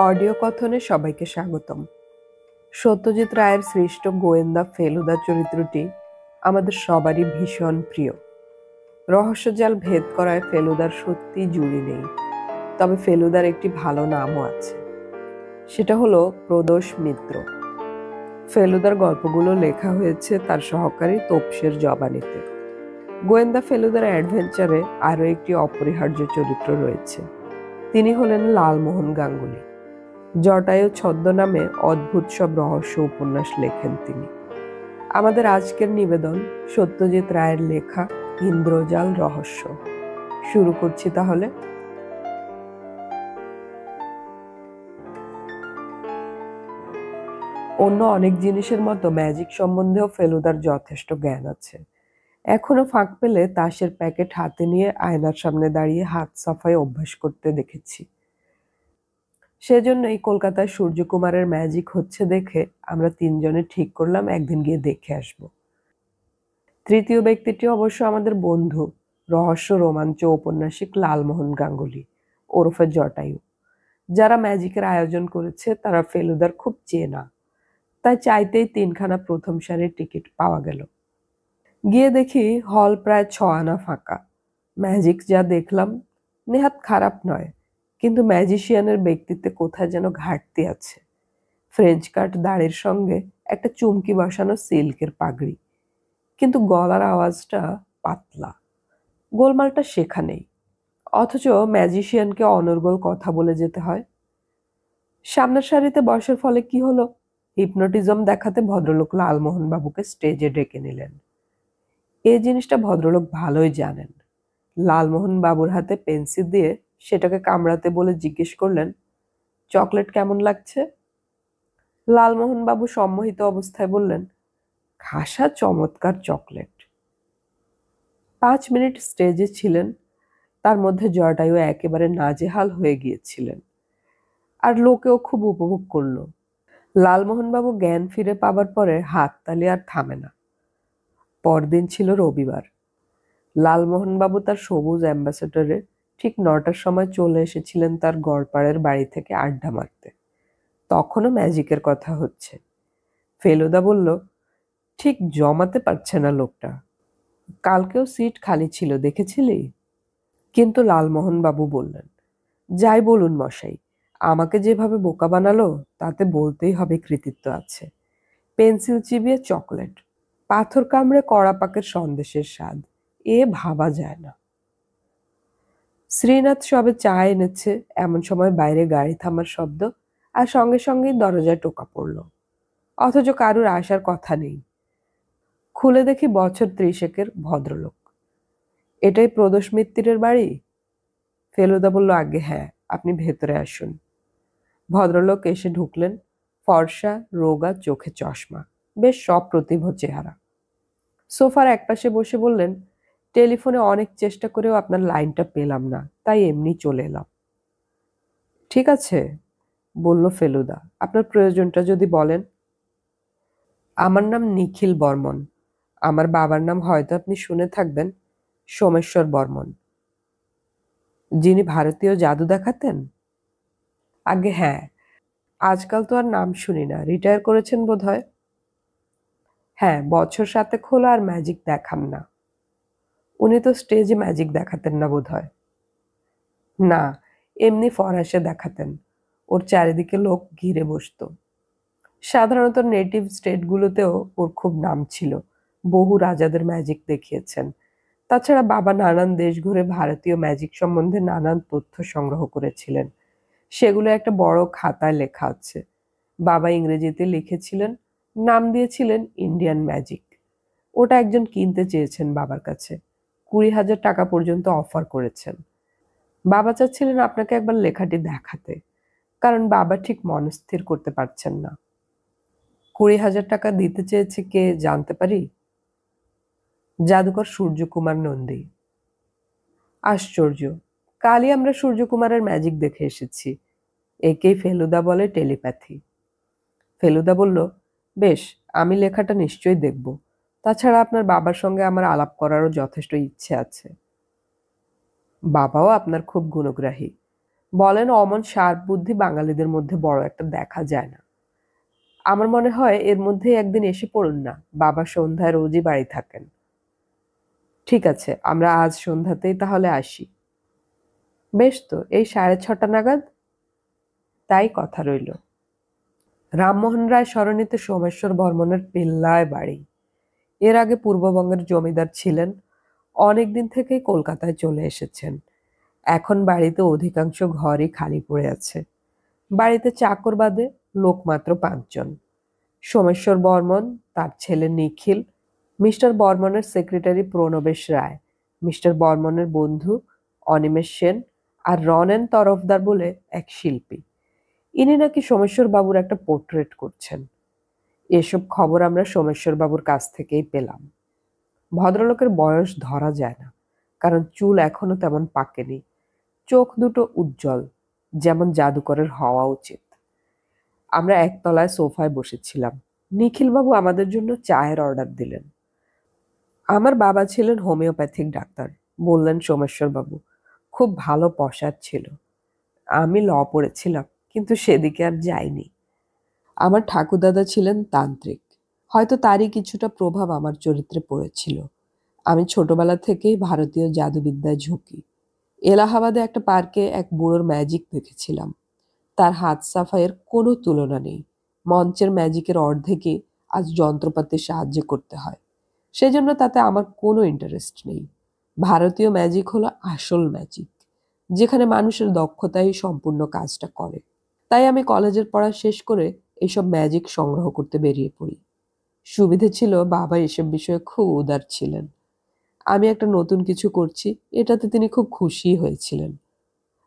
Audio কথনে সবাইকে স্বাগতম। সত্যজিৎ রায়ের সৃষ্ট গোয়েন্দা ফেলুদা চরিত্রটি আমাদের সবারই ভীষণ প্রিয়। রহস্যজাল ভেদ করায় ফেলুদার সত্যি জুড়ি নেই, তবে ফেলুদার একটি ভালো নামও আছে, সেটা হলো প্রদোষ মিত্র। ফেলুদার গল্পগুলো লেখা হয়েছে তার সহকারী তোপসের জবানিতে। গোয়েন্দা ফেলুদার অ্যাডভেঞ্চারে আরও একটি অপরিহার্য চরিত্র রয়েছে, তিনি হলেন লালমোহন গাঙ্গুলি। জটায়ু ছদ্মনামে অদ্ভুত সব রহস্য উপন্যাস লেখেন তিনি। আমাদের আজকের নিবেদন সত্যজিৎ রায়ের লেখা ইন্দ্রজাল রহস্য। শুরু করছি তাহলে। অন্য অনেক জিনিসের মতো ম্যাজিক সম্বন্ধেও ফেলুদার যথেষ্ট জ্ঞান আছে। এখনো ফাঁক পেলে তাসের প্যাকেট হাতে নিয়ে আয়নার সামনে দাঁড়িয়ে হাত সাফাই অভ্যাস করতে দেখেছি। সেজন্যই কলকাতায় সূর্যকুমারের ম্যাজিক হচ্ছে দেখে আমরা তিনজনে ঠিক করলাম একদিন গিয়ে দেখে আসব। তৃতীয় ব্যক্তিটি অবশ্য আমাদের বন্ধু, রহস্য রোমাঞ্চ ঔপন্যাসিক লালমোহন গাঙ্গুলি ওরফে জটায়ু। যারা ম্যাজিকের আয়োজন করেছে তারা ফেলুদার খুব চেনা, তাই চাইতেই তিনখানা প্রথম সারির টিকিট পাওয়া গেল। গিয়ে দেখি হল প্রায় 6 আনা ফাঁকা। ম্যাজিক যা দেখলাম নেহাত খারাপ নয়, কিন্তু ম্যাজিশিয়ানের ব্যক্তিত্বে কোথায় যেন ঘাটতি আছে। ফ্রেঞ্চ কাট দাড়ির সঙ্গে একটা চুমকি বসানো সিল্কের পাগড়ি, কিন্তু গলার আওয়াজটা পাতলা। গোলমালটা সেখানেই, অথচ ম্যাজিশিয়ানকে অনর্গল কথা বলে যেতে হয়। সামনের সারিতে বসার ফলে কি হলো, হিপনোটিজম দেখাতে ভদ্রলোক লালমোহন বাবুকে স্টেজে ডেকে নিলেন। এই জিনিসটা ভদ্রলোক ভালোই জানেন। লালমোহন বাবুর হাতে পেন্সিল দিয়ে সেটাকে কামড়াতে বলে জিজ্ঞেস করলেন, চকলেট কেমন লাগছে? লালমোহন বাবু সম্মোহিত অবস্থায় বললেন, খাসা চমৎকার চকলেট। 5 মিনিট স্টেজে ছিলেন, তার মধ্যে জটায়ু একেবারে নাজেহাল হয়ে গিয়েছিলেন, আর লোকেও খুব উপভোগ করলো। লালমোহনবাবু জ্ঞান ফিরে পাবার পরে হাততালি আর থামে না। পরদিন ছিল রবিবার। লালমোহনবাবু তার সবুজ অ্যাম্বাসেডরে ঠিক 9টার সময় চলে এসেছিলেন তার গড়পাড়ের বাড়ি থেকে আড্ডা মারতে। তখনও ম্যাজিকের কথা হচ্ছে। ফেলুদা বলল, ঠিক জমাতে পারছে না লোকটা, কালকেও সিট খালি ছিল, দেখেছিলি? কিন্তু লালমোহনবাবু বললেন, যাই বলুন মশাই, আমাকে যেভাবে বোকা বানালো তাতে বলতেই হবে কৃতিত্ব আছে। পেন্সিল চিবিয়ে চকলেট, পাথর কামড়ে কড়া পাকের সন্দেশের স্বাদ, এ ভাবা যায় না। শ্রীনাথ সবে চা এনেছে, এমন সময় বাইরে গাড়ি থামার শব্দ, আর সঙ্গে সঙ্গেই দরজায় টোকা পড়ল। অথচ কারুর আসার কথা নেই। খুলে দেখি বছর 30-এর ভদ্রলোক। এটাই প্রদোষ মিত্তিরের বাড়ি? ফেলুদা বলল, আগে হ্যাঁ, আপনি ভেতরে আসুন। ভদ্রলোক এসে ঢুকলেন, ফর্সা, রোগা, চোখে চশমা, বেশ সপ্রতিভ চেহারা। সোফার একপাশে বসে বললেন, টেলিফোনে অনেক চেষ্টা করেও আপনার লাইনটা পেলাম না, তাই এমনি চলে এলাম। ঠিক আছে, বলল ফেলুদা, আপনার প্রয়োজনটা যদি বলেন। আমার নাম নিখিল বর্মন। আমার বাবার নাম হয়তো আপনি শুনে থাকবেন, সোমেশ্বর বর্মন, যিনি ভারতীয় জাদু দেখাতেন। আগে হ্যাঁ, আজকাল তো আর নাম শুনি না, রিটায়ার করেছেন বোধহয়। হ্যাঁ, বছর 7 হলো আর ম্যাজিক দেখান না। উনি তো স্টেজে ম্যাজিক দেখাতেন না বোধহয়। না, এমনি ফরাসে দেখাতেন, ওর চারিদিকে লোক ঘিরে বসত। সাধারণত নেটিভ স্টেটগুলোতেও ওর খুব নাম ছিল, বহু রাজাদের ম্যাজিক দেখিয়েছেন। তাছাড়া বাবা নানান দেশ ঘুরে ভারতীয় ম্যাজিক সম্বন্ধে নানান তথ্য সংগ্রহ করেছিলেন, সেগুলো একটা বড় খাতায় লেখা আছে। বাবা ইংরেজিতে লিখেছিলেন, নাম দিয়েছিলেন ইন্ডিয়ান ম্যাজিক। ওটা একজন কিনতে চেয়েছেন বাবার কাছে, 20,000 টাকা পর্যন্ত অফার করেছেন। বাবা চাচ্ছিলেন আপনাকে একবার লেখাটি দেখাতে, কারণ বাবা ঠিক মনস্থির করতে পারছেন না। 20,000 টাকা দিতে চেয়েছে কে জানতে পারি? জাদুকর সূর্যকুমার নন্দী। আশ্চর্য, কালই আমরা সূর্যকুমারের ম্যাজিক দেখে এসেছি। একেই ফেলুদা বলে টেলিপ্যাথি। ফেলুদা বলল, বেশ, আমি লেখাটা নিশ্চয়ই দেখব। তাছাড়া আপনার বাবার সঙ্গে আমার আলাপ করারও যথেষ্ট ইচ্ছে আছে। বাবাও আপনার খুব গুণগ্রাহী। বলেন, অমন শার্প বুদ্ধি বাঙালিদের মধ্যে বড় একটা দেখা যায় না। আমার মনে হয় এর মধ্যেই একদিন এসে পড়ুন না। বাবা সন্ধ্যায় রোজই বাড়ি থাকেন। ঠিক আছে, আমরা আজ সন্ধ্যাতেই তাহলে আসি। বেশ তো, এই 6:30 নাগাদ? তাই কথা রইল। রামমোহন রায় সরণিতে সোমেশ্বর বর্মনের পিল্লায় বাড়ি। এর আগে পূর্ববঙ্গের জমিদার ছিলেন, অনেকদিন থেকেই কলকাতায় চলে এসেছেন। এখন বাড়িতে অধিকাংশ ঘরই খালি পড়ে আছে। বাড়িতে চাকর বাদে লোক মাত্র 5 জন। সোমেশ্বর বর্মন, তার ছেলে নিখিল, মিস্টার বর্মনের সেক্রেটারি প্রণবেশ রায়, মিস্টার বর্মনের বন্ধু অনিমেষ সেন, আর রনেন তরফদার বলে এক শিল্পী। ইনি নাকি সোমেশ্বর বাবুর একটা পোর্ট্রেট করছেন। এসব খবর আমরা সোমেশ্বর বাবুর কাছ থেকেই পেলাম। ভদ্রলোকের বয়স ধরা যায় না, কারণ চুল এখনো তেমন পাকেনি। চোখ দুটো উজ্জ্বল, যেমন জাদুকরের হওয়া উচিত। আমরা একতলায় সোফায় বসেছিলাম। নিখিলবাবু আমাদের জন্য চায়ের অর্ডার দিলেন। আমার বাবা ছিলেন হোমিওপ্যাথিক ডাক্তার, বললেন সোমেশ্বর বাবু। খুব ভালো পসার ছিল। আমি ল পড়েছিলাম, কিন্তু সেদিকে আর যাইনি। আমার ঠাকুরদাদা ছিলেন তান্ত্রিক। হয়তো তারই কিছুটা প্রভাব আমার চরিত্রে পড়েছিল। আমি ছোটবেলা থেকেই ভারতীয় জাদুবিদ্যায় ঝুঁকি। এলাহাবাদে একটা পার্কে এক বুড়োর ম্যাজিক দেখেছিলাম। তার হাত সাফাইয়ের কোনো তুলনা নেই। মঞ্চের ম্যাজিকের অর্ধেকই আজ যন্ত্রপাতির সাহায্যে করতে হয়। সেজন্য তাতে আমার কোনো ইন্টারেস্ট নেই। ভারতীয় ম্যাজিক হলো আসল ম্যাজিক, যেখানে মানুষের দক্ষতাই সম্পূর্ণ কাজটা করে। তাই আমি কলেজের পড়া শেষ করে এইসব ম্যাজিক সংগ্রহ করতে বেরিয়ে পড়ি। সুবিধে ছিল বাবা এসব বিষয়ে খুব উদার ছিলেন। আমি একটা নতুন কিছু করছি, এটাতে তিনি খুব খুশি হয়েছিলেন।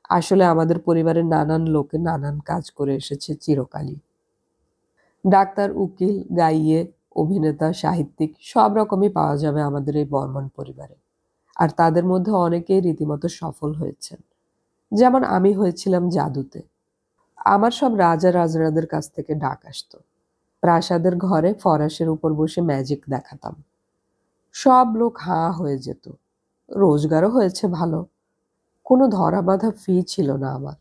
আসলে আমাদের পরিবারের নানান লোকে নানান কাজ করে এসেছে চিরকালই। ডাক্তার, উকিল, গাইয়ে, অভিনেতা, সাহিত্যিক সব রকমই পাওয়া যাবে আমাদের এই বর্মন পরিবারে। আর তাদের মধ্যে অনেকেই রীতিমতো সফল হয়েছেন। যেমন আমি হয়েছিলাম জাদুতে। আমার সব রাজা রাজরাদের কাছ থেকে ডাক আসতো। প্রাসাদের ঘরে ফরাসের উপর বসে ম্যাজিক দেখাতাম। সব লোক হাঁ হয়ে যেত। রোজগারও হয়েছে ভালো। কোনো ধরা বাঁধা ফি ছিল না আমার,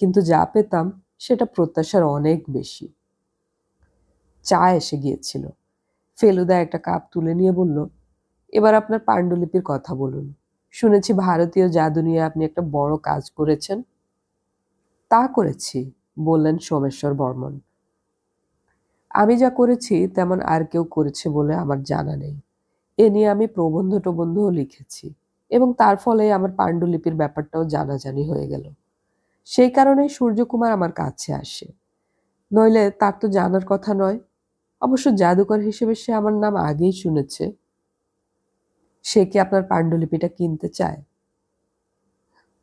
কিন্তু যা পেতাম সেটা প্রত্যাশার অনেক বেশি। চা এসে গিয়েছিল। ফেলুদা একটা কাপ তুলে নিয়ে বলল, এবার আপনার পাণ্ডুলিপির কথা বলুন। শুনেছি ভারতীয় জাদু নিয়ে আপনি একটা বড় কাজ করেছেন। তা করেছি, বললেন সোমেশ্বর বর্মন। আমি যা করেছি তেমন আর কেউ করেছে বলে আমার জানা নেই। এ নিয়ে আমি প্রবন্ধ টবন্ধও লিখেছি, এবং তার ফলে আমার পাণ্ডুলিপির ব্যাপারটাও জানাজানি হয়ে গেল। সেই কারণেই সূর্যকুমার আমার কাছে আসে। নইলে তার তো জানার কথা নয়। অবশ্য জাদুকর হিসেবে সে আমার নাম আগেই শুনেছে। সে কি আপনার পাণ্ডুলিপিটা কিনতে চায়?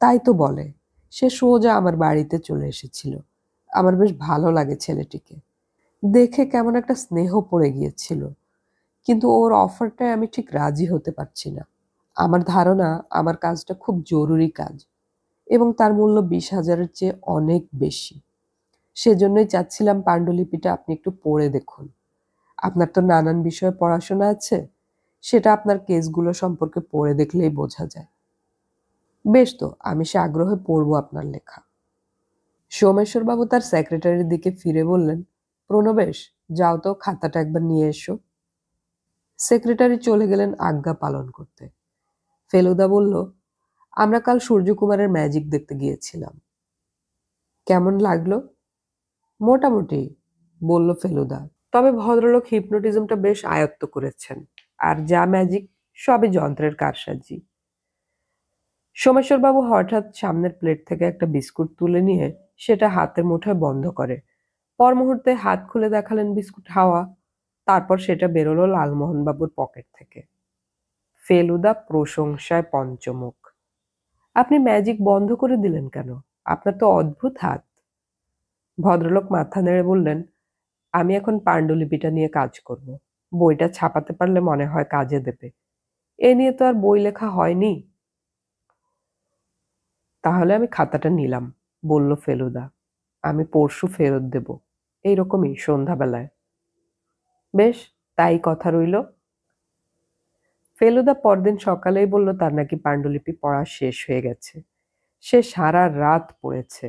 তাই তো বলে। সে সোজা আমার বাড়িতে চলে এসেছিল। আমার বেশ ভালো লাগে ছেলেটিকে। দেখে কেমন একটা স্নেহ পড়ে গিয়েছিল। কিন্তু ওর অফারটায় আমি ঠিক রাজি হতে পারছি না। আমার ধারণা আমার কাজটা খুব জরুরি কাজ, এবং তার মূল্য 20,000-এর চেয়ে অনেক বেশি। সেজন্যই চাচ্ছিলাম পাণ্ডুলিপিটা আপনি একটু পড়ে দেখুন। আপনার তো নানান বিষয়ে পড়াশোনা আছে, সেটা আপনার কেসগুলো সম্পর্কে পড়ে দেখলেই বোঝা যায়। বেশ তো, আমি সে আগ্রহে পড়ব আপনার লেখা। সোমেশ্বরবাবু তার সেক্রেটারির দিকে ফিরে বললেন, প্রণবেশ, যাও তো, খাতাটা একবার নিয়ে এসো। সেক্রেটারি চলে গেলেন আজ্ঞা পালন করতে। ফেলুদা বলল, আমরা কাল সূর্যকুমারের ম্যাজিক দেখতে গিয়েছিলাম। কেমন লাগলো? মোটামুটি, বলল ফেলুদা। তবে ভদ্রলোক হিপনোটিজমটা বেশ আয়ত্ত করেছেন, আর যা ম্যাজিক সবই যন্ত্রের কারসাজি। সোমেশ্বরবাবু হঠাৎ সামনের প্লেট থেকে একটা বিস্কুট তুলে নিয়ে সেটা হাতের মুঠোয় বন্ধ করে। পর মুহূর্তে হাত খুলে দেখালেন বিস্কুট হাওয়া। তারপর সেটা বেরোলো লালমোহনবাবুর পকেট থেকে। ফেলুদা প্রশংসায় পঞ্চমুখ। আপনি ম্যাজিক বন্ধ করে দিলেন কেন? আপনার তো অদ্ভুত হাত। ভদ্রলোক মাথা নেড়ে বললেন, আমি এখন পাণ্ডুলিপিটা নিয়ে কাজ করব। বইটা ছাপাতে পারলে মনে হয় কাজে দেবে। এ নিয়ে তো আর বই লেখা হয়নি। তাহলে আমি খাতাটা নিলাম, বলল ফেলুদা। আমি পরশু ফেরত দেব, এইরকমই সন্ধ্যাবেলায়। বেশ, তাই কথা রইল। ফেলুদা পরদিন সকালেই বলল তার নাকি পাণ্ডুলিপি পড়া শেষ হয়ে গেছে। সে সারা রাত পড়েছে।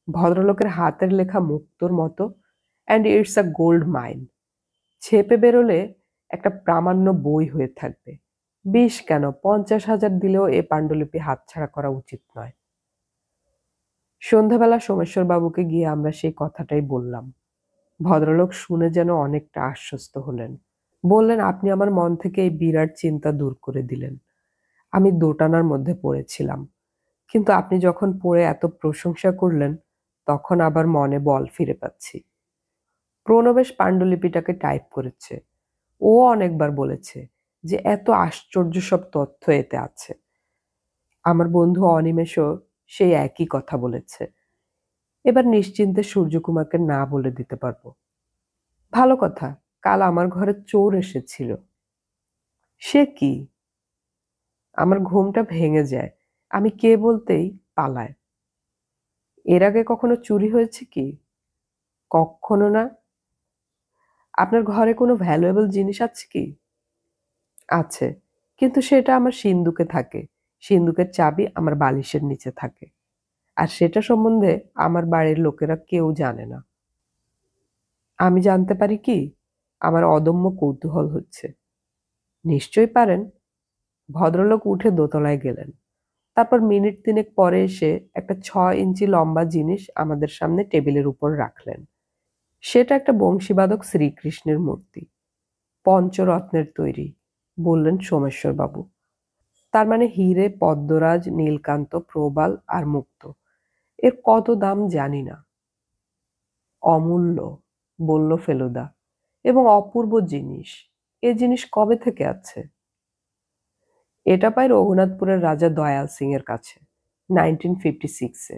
ভদ্রলোকের হাতের লেখা মুক্তোর মতো, and it's a gold mine. ছেপে বেরোলে একটা প্রামাণ্য বই হয়ে থাকবে। ২০ কেন ৫০,০০০ দিলেও এ পাণ্ডুলিপি হাতছাড়া করা উচিত নয়। সন্ধ্যাবেলা সোমেশ্বরবাবুকে গিয়ে আমরা সেই কথাটাই বললাম। ভদ্রলোক শুনে যেন অনেকটা আশ্বস্ত হলেন। বললেন, আপনি আমার মন থেকে এই বিরাট চিন্তা দূর করে দিলেন। আমি দোটানার মধ্যে পড়েছিলাম, কিন্তু আপনি যখন পড়ে এত প্রশংসা করলেন, তখন আবার মনে বল ফিরে পাচ্ছি। প্রণবেশ পাণ্ডুলিপিটাকে টাইপ করেছে। ও অনেকবার বলেছে যে এত আশ্চর্য সব তথ্য এতে আছে। আমার বন্ধু অনিমেষও সেই একই কথা বলেছে। এবার নিশ্চিন্তে সূর্যকুমারকে না বলে দিতে পারবো। ভালো কথা, কাল আমার ঘরে চোর এসেছিল। সে কি? আমার ঘুমটা ভেঙে যায়। আমি কে বলতেই পালায়। এর আগে কখনো চুরি হয়েছে কি? কক্ষনো না। আপনার ঘরে কোনো ভ্যালুয়েবল জিনিস আছে কি? আছে, কিন্তু সেটা আমার সিন্দুকে থাকে। সিন্দুকের চাবি আমার বালিশের নিচে থাকে। আর সেটা সম্বন্ধে আমার বাড়ির লোকেরা কেউ জানে না। আমি জানতে পারি কি? আমার অদম্য কৌতূহল হচ্ছে। নিশ্চয়ই পারেন। ভদ্রলোক উঠে দোতলায় গেলেন। তারপর মিনিট তিনেক পরে এসে একটা ৬ ইঞ্চি লম্বা জিনিস আমাদের সামনে টেবিলের উপর রাখলেন। সেটা একটা বংশীবাদক শ্রীকৃষ্ণের মূর্তি, পঞ্চরত্নের তৈরি, বললেন সোমেশ্বরবাবু। তার মানে হিরে, পদ্মরাজ, নীলকান্ত, প্রবাল আর মুক্ত। এর কত দাম জানি না। অমূল্য, বলল ফেলুদা, এবং অপূর্ব জিনিস। এ জিনিস কবে থেকে আছে? এটা পাই রঘুনাথপুরের রাজা দয়াল সিং এর কাছে, 1956-এ।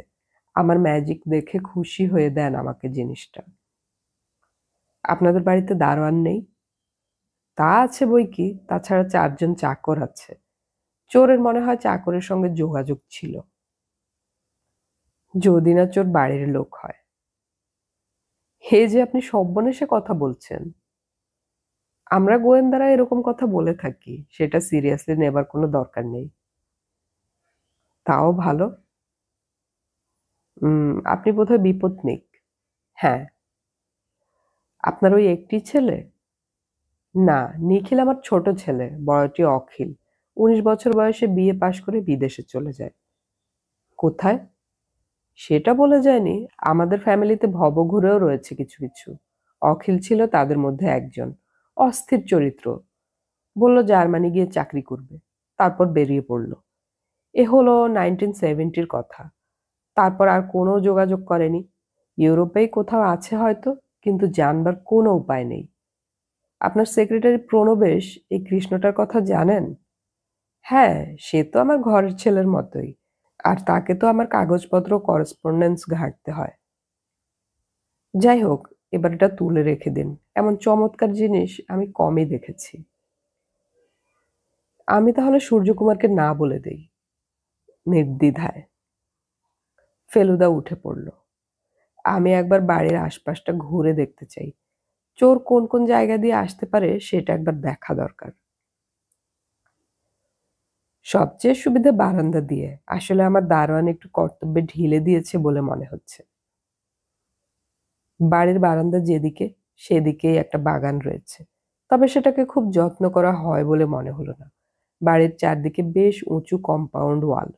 আমার ম্যাজিক দেখে খুশি হয়ে দেন আমাকে জিনিসটা। আপনাদের বাড়িতে দারোয়ান নেই? তা আছে বই কি, তাছাড়া 4 জন চাকর আছে। চোরের মনে হয় চাকরের সঙ্গে যোগাযোগ ছিল, যদি না চোর বাড়ির লোক হয়। হে যে আপনি সব্বনেশে কথা বলছেন। আমরা গোয়েন্দারা এরকম কথা বলে থাকি, সেটা সিরিয়াসলি নেবার কোনো দরকার নেই। তাও ভালো। আপনি বোধহয় বিপত্নিক। হ্যাঁ। আপনার ওই একটি ছেলে? না, নিখিল আমার ছোট ছেলে, বড়টি অখিল। ১৯ বছর বয়সে বিএ পাশ করে বিদেশে চলে যায়। কোথায়? সেটা বলে যায়নি। আমাদের ফ্যামিলিতে ভবঘুরেও রয়েছে কিছু কিছু। অখিল ছিল তাদের মধ্যে একজন। অস্থির চরিত্র। বলল জার্মানি গিয়ে চাকরি করবে। তারপর বেরিয়ে পড়ল। এ হলো 1970-র কথা। তারপর আর কোনো যোগাযোগ করেনি। ইউরোপেই কোথাও আছে হয়তো, কিন্তু জানবার কোনো উপায় নেই। আপনার সেক্রেটারি প্রণবেশ এই কৃষ্ণটার কথা জানেন? হ্যাঁ, সে তো আমার ঘরের ছেলের মতোই। আর তাকে তো আমার কাগজপত্র করেসপন্ডেন্স ঘাঁটতে হয়। যাই হোক, এবার এটা তুলে রেখে দিন। এমন চমৎকার জিনিস আমি কমই দেখেছি। আমি তাহলে সূর্যকুমারকে না বলে দেই। নির্দ্বিধায়। ফেলুদা উঠে পড়ল। আমি একবার বাড়ির আশপাশটা ঘুরে দেখতে চাই। চোর কোন কোন জায়গা দিয়ে আসতে পারে সেটা একবার দেখা দরকার। সবচেয়ে সুবিধা বারান্দা দিয়ে। আসলে আমার দারোয়ান একটু কর্তব্যে ঢিলে দিয়েছে বলে মনে হচ্ছে। বাড়ির বারান্দা যেদিকে, সেদিকেই একটা বাগান রয়েছে। তবে সেটাকে খুব যত্ন করা হয় বলে মনে হলো না। বাড়ির চারদিকে বেশ উঁচু কম্পাউন্ড ওয়াল।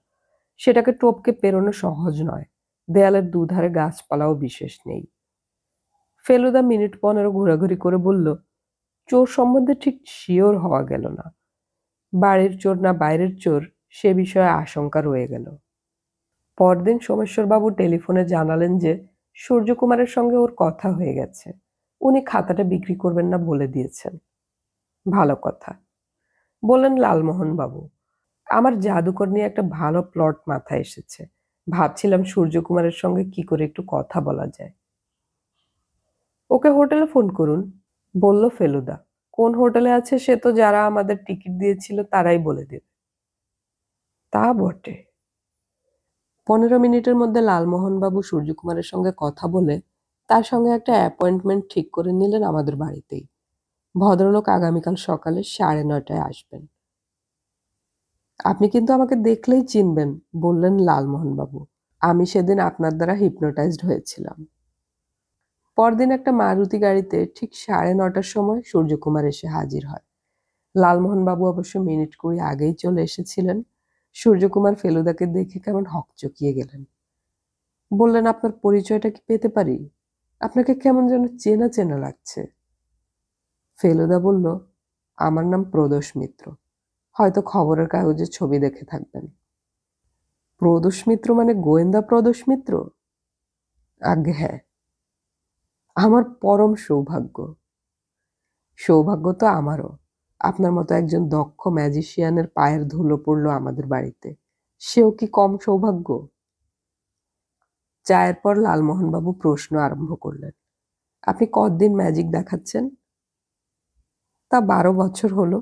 সেটাকে টপকে পেরোনো সহজ নয়। দেয়ালের দুধারে গাছপালাও বিশেষ নেই। ফেলুদা মিনিট 15 ঘোরাঘুরি করে বলল, চোর সম্বন্ধে ঠিক শিওর হওয়া গেল না। বাড়ির চোর না বাইরের চোর, সে বিষয়ে আশঙ্কা রয়ে গেল। পরদিন সোমেশ্বরবাবু টেলিফোনে জানালেন যে সূর্যকুমারের সঙ্গে ওর কথা হয়ে গেছে। উনি খাতাটা বিক্রি করবেন না বলে দিয়েছেন। ভালো কথা। বললেন লালমোহন বাবু, আমার জাদুকর নিয়ে একটা ভালো প্লট মাথায় এসেছে। ভাবছিলাম সূর্যকুমারের সঙ্গে কি করে একটু কথা বলা যায়। ওকে হোটেলে ফোন করুন, বলল ফেলুদা। কোন হোটেলে আছে সে তো যারা আমাদের টিকিট দিয়েছিল তারাই বলে দেবে। তা বটে। 15 মিনিটের মধ্যে লালমোহনবাবু সূর্যকুমারের সঙ্গে কথা বলে তার সঙ্গে একটা অ্যাপয়েন্টমেন্ট ঠিক করে নিলেন আমাদের বাড়িতেই। ভদ্রলোক আগামীকাল সকালে 9:30টায় আসবেন। আপনি কিন্তু আমাকে দেখলেই চিনবেন, বললেন লালমোহনবাবু। আমি সেদিন আপনার দ্বারা হিপনোটাইজড হয়েছিলাম। পরদিন একটা মারুতি গাড়িতে ঠিক 9:30টার সময় সূর্যকুমার এসে হাজির হয়। লালমোহনবাবু অবশ্য মিনিট 20 আগেই চলে এসেছিলেন। সূর্যকুমার ফেলুদাকে দেখে কেমন হকচকিয়ে গেলেন। বললেন, আপনার পরিচয়টা কি পেতে পারি? আপনাকে কেমন যেন চেনা চেনা লাগছে। ফেলুদা বলল, আমার নাম প্রদোষ মিত্র। হয়তো খবরের কাগজে ছবি দেখে থাকবেন। প্রদোষ মিত্র মানে গোয়েন্দা প্রদোষ মিত্র? আজ্ঞে হ্যাঁ। আমার পরম সৌভাগ্য। সৌভাগ্য তো আমারও। আপনার মতো একজন দক্ষ ম্যাজিশিয়ানের পায়ের ধুলো পড়ল আমাদের বাড়িতে। সেও কি কম সৌভাগ্য? চায়ের পর লালমোহনবাবু প্রশ্ন আরম্ভ করলেন, আপনি কতদিন ম্যাজিক দেখাচ্ছেন? তা 12 বছর হলো।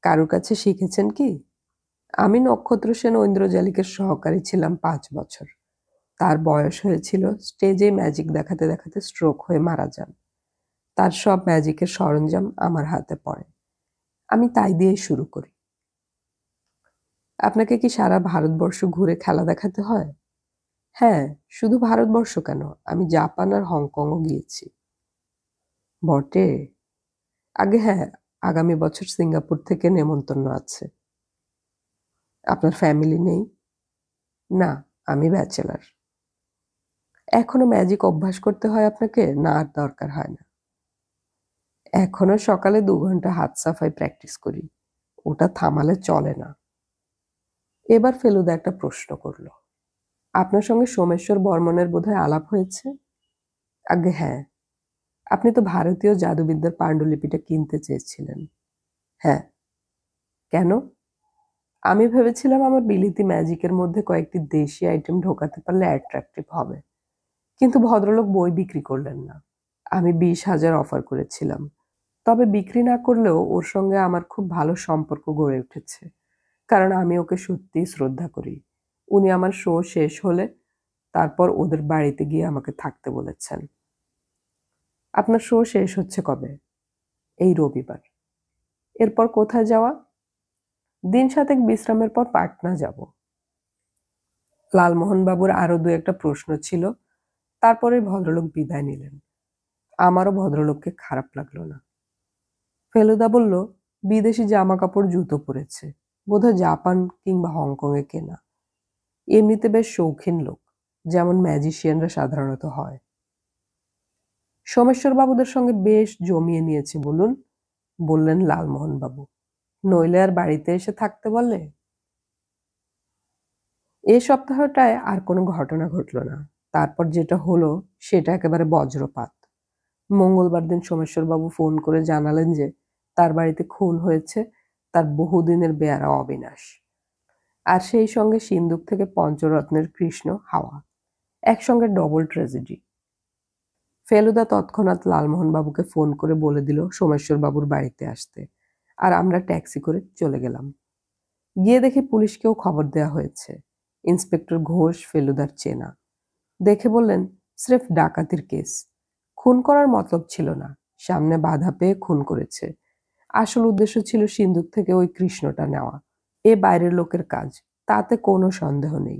কারুর কাছে শিখেছেন কি? আমি নক্ষত্র সেন ও ইন্দ্রজালিকের সহকারী ছিলাম 5 বছর। তার বয়স হয়েছিল, স্টেজে ম্যাজিক দেখাতে দেখাতে স্ট্রোক হয়ে মারা যান। তার সব ম্যাজিকের সরঞ্জাম আমার হাতে পড়ে। আমি তাই দিয়েই শুরু করি। আপনাকে কি সারা ভারতবর্ষ ঘুরে খেলা দেখাতে হয়? হ্যাঁ, শুধু ভারতবর্ষ কেন, আমি জাপান আর হংকংও গিয়েছি। বটে। আগে হ্যাঁ, আগামী বছর সিঙ্গাপুর থেকে নেমন্তন্ন আছে। আপনার ফ্যামিলি নেই? না, আমি ব্যাচেলার। এখনো ম্যাজিক অভ্যাস করতে হয় আপনাকে, না আর দরকার হয় না? এখনো সকালে 2 ঘন্টা হাত সাফাই প্র্যাকটিস করি। ওটা থামালে চলে না। এবার ফেলুদা একটা প্রশ্ন করল, আপনার সঙ্গে সোমেশ্বর বর্মনের বোধহয় আলাপ হয়েছে? আজ্ঞে হ্যাঁ। আপনি তো ভারতীয় জাদুবিদ্যার পাণ্ডুলিপিটা কিনতে চেয়েছিলেন। হ্যাঁ। কেন? আমি ভেবেছিলাম আমার বিলিতি ম্যাজিকের মধ্যে কয়েকটি দেশি আইটেম ঢোকাতে পারলে অ্যাট্রাকটিভ হবে। কিন্তু ভদ্রলোক বই বিক্রি করলেন না। আমি 20,000 অফার করেছিলাম। তবে বিক্রি না করলেও ওর সঙ্গে আমার খুব ভালো সম্পর্ক গড়ে উঠেছে। কারণ আমি ওকে সত্যিই শ্রদ্ধা করি। উনি আমার শো শেষ হলে তারপর ওদের বাড়িতে গিয়ে আমাকে থাকতে বলেছেন। আপনার শো শেষ হচ্ছে কবে? এই রবিবার। এরপর কোথায় যাওয়া? দিন 7 বিশ্রামের পর পাটনা যাব। লালমোহনবাবুর আরো 2-একটা প্রশ্ন ছিল, তারপরে ভদ্রলোক বিদায় নিলেন। আমারও ভদ্রলোককে খারাপ লাগলো না। ফেলুদা বলল, বিদেশি জামা কাপড় জুতো পরেছে, বোধহয় জাপান কিংবা হংকংয়ে কেনা। এমনিতে বেশ শৌখিন লোক, যেমন ম্যাজিশিয়ানরা সাধারণত হয়। সোমেশ্বর বাবুদের সঙ্গে বেশ জমিয়ে নিয়েছে বলুন, বললেন লালমোহনবাবু। নইলে আর বাড়িতে এসে থাকতে বলে? এ সপ্তাহটায় আর কোনো ঘটনা ঘটল না। তারপর যেটা হলো সেটা একেবারে বজ্রপাত। মঙ্গলবার দিন সোমেশ্বরবাবু ফোন করে জানালেন যে তার বাড়িতে খুন হয়েছে তার বহুদিনের বেয়ারা অবিনাশ। আর সেই সঙ্গে সিন্দুক থেকে পঞ্চরত্নের কৃষ্ণ হাওয়া। একসঙ্গে ডবল ট্র্যাজেডি। ফেলুদা তৎক্ষণাৎ লালমোহনবাবুকে ফোন করে বলে দিল সোমেশ্বরবাবুর বাড়িতে আসতে। আর আমরা ট্যাক্সি করে চলে গেলাম। গিয়ে দেখি পুলিশকেও খবর দেওয়া হয়েছে। ইন্সপেক্টর ঘোষ ফেলুদার চেনা। দেখে বললেন, স্রেফ ডাকাতির কেস। খুন করার মতলব ছিল না, সামনে বাধা পেয়ে খুন করেছে। আসল উদ্দেশ্য ছিল সিন্দুক থেকে ওই কৃষ্ণটা নেওয়া। এ বাইরের লোকের কাজ, তাতে কোনো সন্দেহ নেই।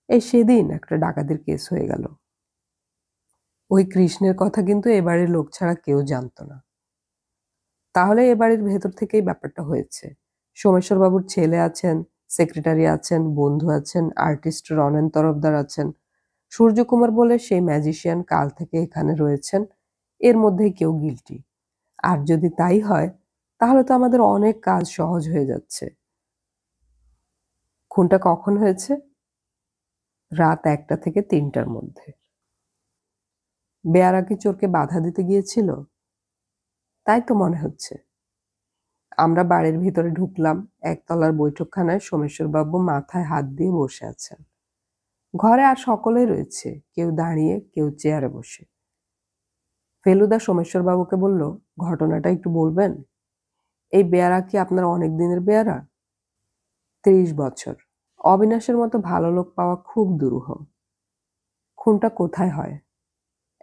এই সেদিন একটা ডাকাতির কেস হয়ে গেল। ওই কৃষ্ণের কথা কিন্তু এ বাড়ির লোক ছাড়া কেউ জানতো না। তাহলে এ বাড়ির ভেতর থেকেই ব্যাপারটা হয়েছে। সোমেশ্বরবাবুর ছেলে আছেন, সেক্রেটারি আছেন, বন্ধু আছেন, আর্টিস্ট রনেন তরফদার আছেন। সূর্যকুমার বলে সেই ম্যাজিশিয়ান কাল থেকে এখানে রয়েছেন। এর মধ্যেই কেউ গিল্টি। আর যদি তাই হয়, তাহলে তো আমাদের অনেক কাজ সহজ হয়ে যাচ্ছে। খুনটা কখন হয়েছে? রাত 1টা থেকে 3টার মধ্যে। বেয়ারা কি চোরকে বাধা দিতে গিয়েছিল? তাই তো মনে হচ্ছে। আমরা বাড়ির ভিতরে ঢুকলাম। একতলার বৈঠকখানায় সোমেশ্বরবাবু মাথায় হাত দিয়ে বসে আছেন। ঘরে আর সকলেই রয়েছে, কেউ দাঁড়িয়ে, কেউ চেয়ারে বসে। ফেলুদা সোমেশ্বরবাবুকে বলল, ঘটনাটা একটু বলবেন? এই বেয়ারা কি আপনার অনেক দিনের বেয়ারা? 30 বছর। অবিনাশের মতো ভালো লোক পাওয়া খুব দুরূহ। খুনটা কোথায় হয়?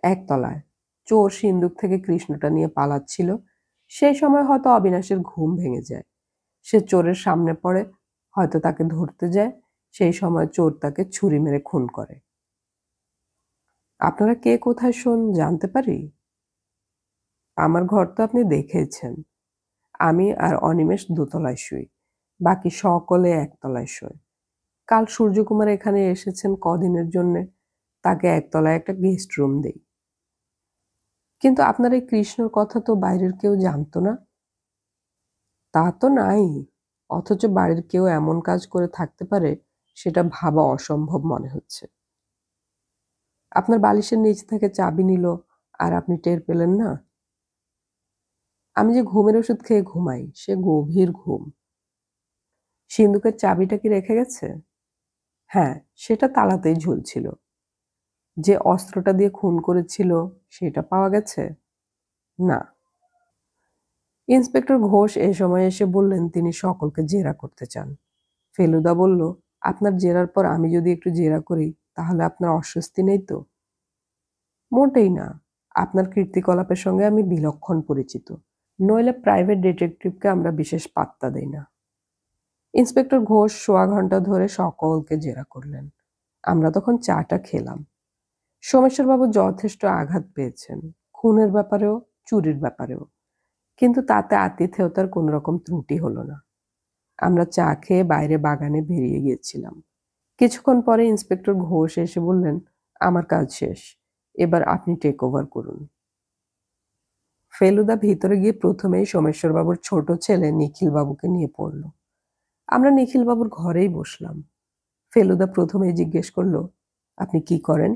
একতলায়। চোর সিন্দুক থেকে কৃষ্ণটা নিয়ে পালাচ্ছিল। সেই সময় হয়তো অবিনাশের ঘুম ভেঙে যায়। সে চোরের সামনে পড়ে, হয়তো তাকে ধরতে যায়, সেই সময় চোর তাকে ছুরি মেরে খুন করে। আপনারা কে কোথায় শোন জানতে পারি? আমার ঘর তো আপনি দেখেছেন। আমি আর অনিমেষ দোতলায় শুই, বাকি সকলে একতলায় শোয়। কাল সূর্যকুমার এখানে এসেছেন কদিনের জন্যে, তাকে একতলায় একটা গেস্ট রুম দেই। কিন্তু আপনার এই কৃষ্ণর কথা তো বাইরের কেউ জানতো না। তা তো নাই, অথচ বাড়ির কেউ এমন কাজ করে থাকতে পারে সেটা ভাবা অসম্ভব মনে হচ্ছে। আপনার বালিশের নিচ থেকে চাবি নিল আর আপনি টের পেলেন না? আমি যে ঘুমের ওষুধ খেয়ে ঘুমাই, সে গভীর ঘুম। সিন্দুকের চাবিটা কি রেখে গেছে? হ্যাঁ, সেটা তালাতেই ঝুলছিল। যে অস্ত্রটা দিয়ে খুন করেছিল সেটা পাওয়া গেছে? না। ইন্সপেক্টর ঘোষ এ সময় এসে বললেন তিনি সকলকে জেরা করতে চান। ফেলুদা বলল, আপনার জেরার পর আমি যদি একটু জেরা করি তাহলে আপনার অস্বস্তি নেই তো? মোটেই না। আপনার কীর্তিকলাপের সঙ্গে আমি বিলক্ষণ পরিচিত। নইলে প্রাইভেট ডিটেকটিভকে আমরা বিশেষ পাত্তা দেই না। ইন্সপেক্টর ঘোষ সোয়া ঘন্টা ধরে সকলকে জেরা করলেন। আমরা তখন চাটা খেলাম। সোমেশ্বরবাবু যথেষ্ট আঘাত পেয়েছেন, খুনের ব্যাপারেও, চুরির ব্যাপারেও। কিন্তু তাতে আতিথেয়তার কোন রকম ত্রুটি হলো না। আমরা চা খেয়ে বাইরে বাগানে বেরিয়ে গিয়েছিলাম। কিছুক্ষণ পরে ইন্সপেক্টর ঘোষ এসে বললেন, আমার কাজ শেষ, এবার আপনি টেক ওভার করুন। ফেলুদা ভিতরে গিয়ে প্রথমেই সোমেশ্বরবাবুর ছোট ছেলে নিখিলবাবুকে নিয়ে পড়ল। আমরা নিখিলবাবুর ঘরেই বসলাম। ফেলুদা প্রথমেই জিজ্ঞেস করলো, আপনি কি করেন?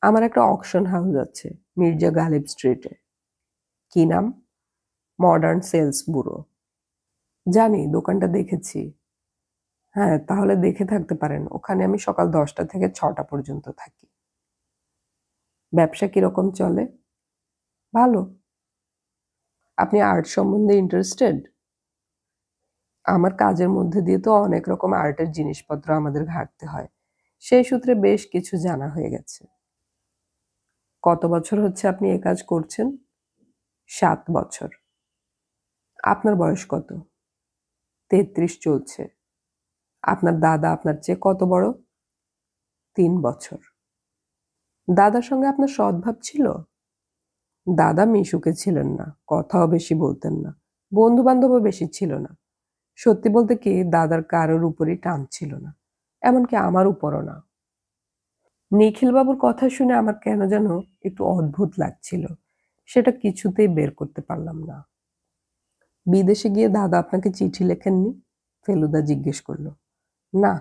আমার একটা অকশন হাউস আছে মির্জা গালিব স্ট্রিটে। কি নাম? Modern sales bureau. জানি, দোকানটা দেখেছি। হ্যাঁ, তাহলে দেখে থাকতে পারেন, ওখানে আমি সকাল 10টা থেকে 6টা পর্যন্ত থাকি। ব্যবসা কিরকম চলে? ভালো। আপনি আর্ট সম্বন্ধে ইন্টারেস্টেড? আমার কাজের মধ্যে দিয়ে তো অনেক রকম আর্টের জিনিসপত্র আমাদের ঘাটতে হয়, সেই সূত্রে বেশ কিছু জানা হয়ে গেছে। কত বছর হচ্ছে আপনি এ কাজ করছেন? 7 বছর। আপনার বয়স কত? 33 চলছে। আপনার দাদা আপনার চেয়ে কত বড়? 3 বছর। দাদার সঙ্গে আপনার সদ্ভাব ছিল? দাদা মিশুকে ছিলেন না, কথাও বেশি বলতেন না, বন্ধু বান্ধবও বেশি ছিল না। সত্যি বলতে কি, দাদার কারোর উপরই টান ছিল না, এমনকি আমার উপরও না। নিখিলবাবুর কথা শুনে আমার কেন যেন একটু অদ্ভুত লাগছিল, সেটা কিছুতেই বের করতে পারলাম না। বিদেশে গিয়ে দাদা আপনাকে চিঠি লেখেননি? ফেলুদা জিজ্ঞেস করলো। না,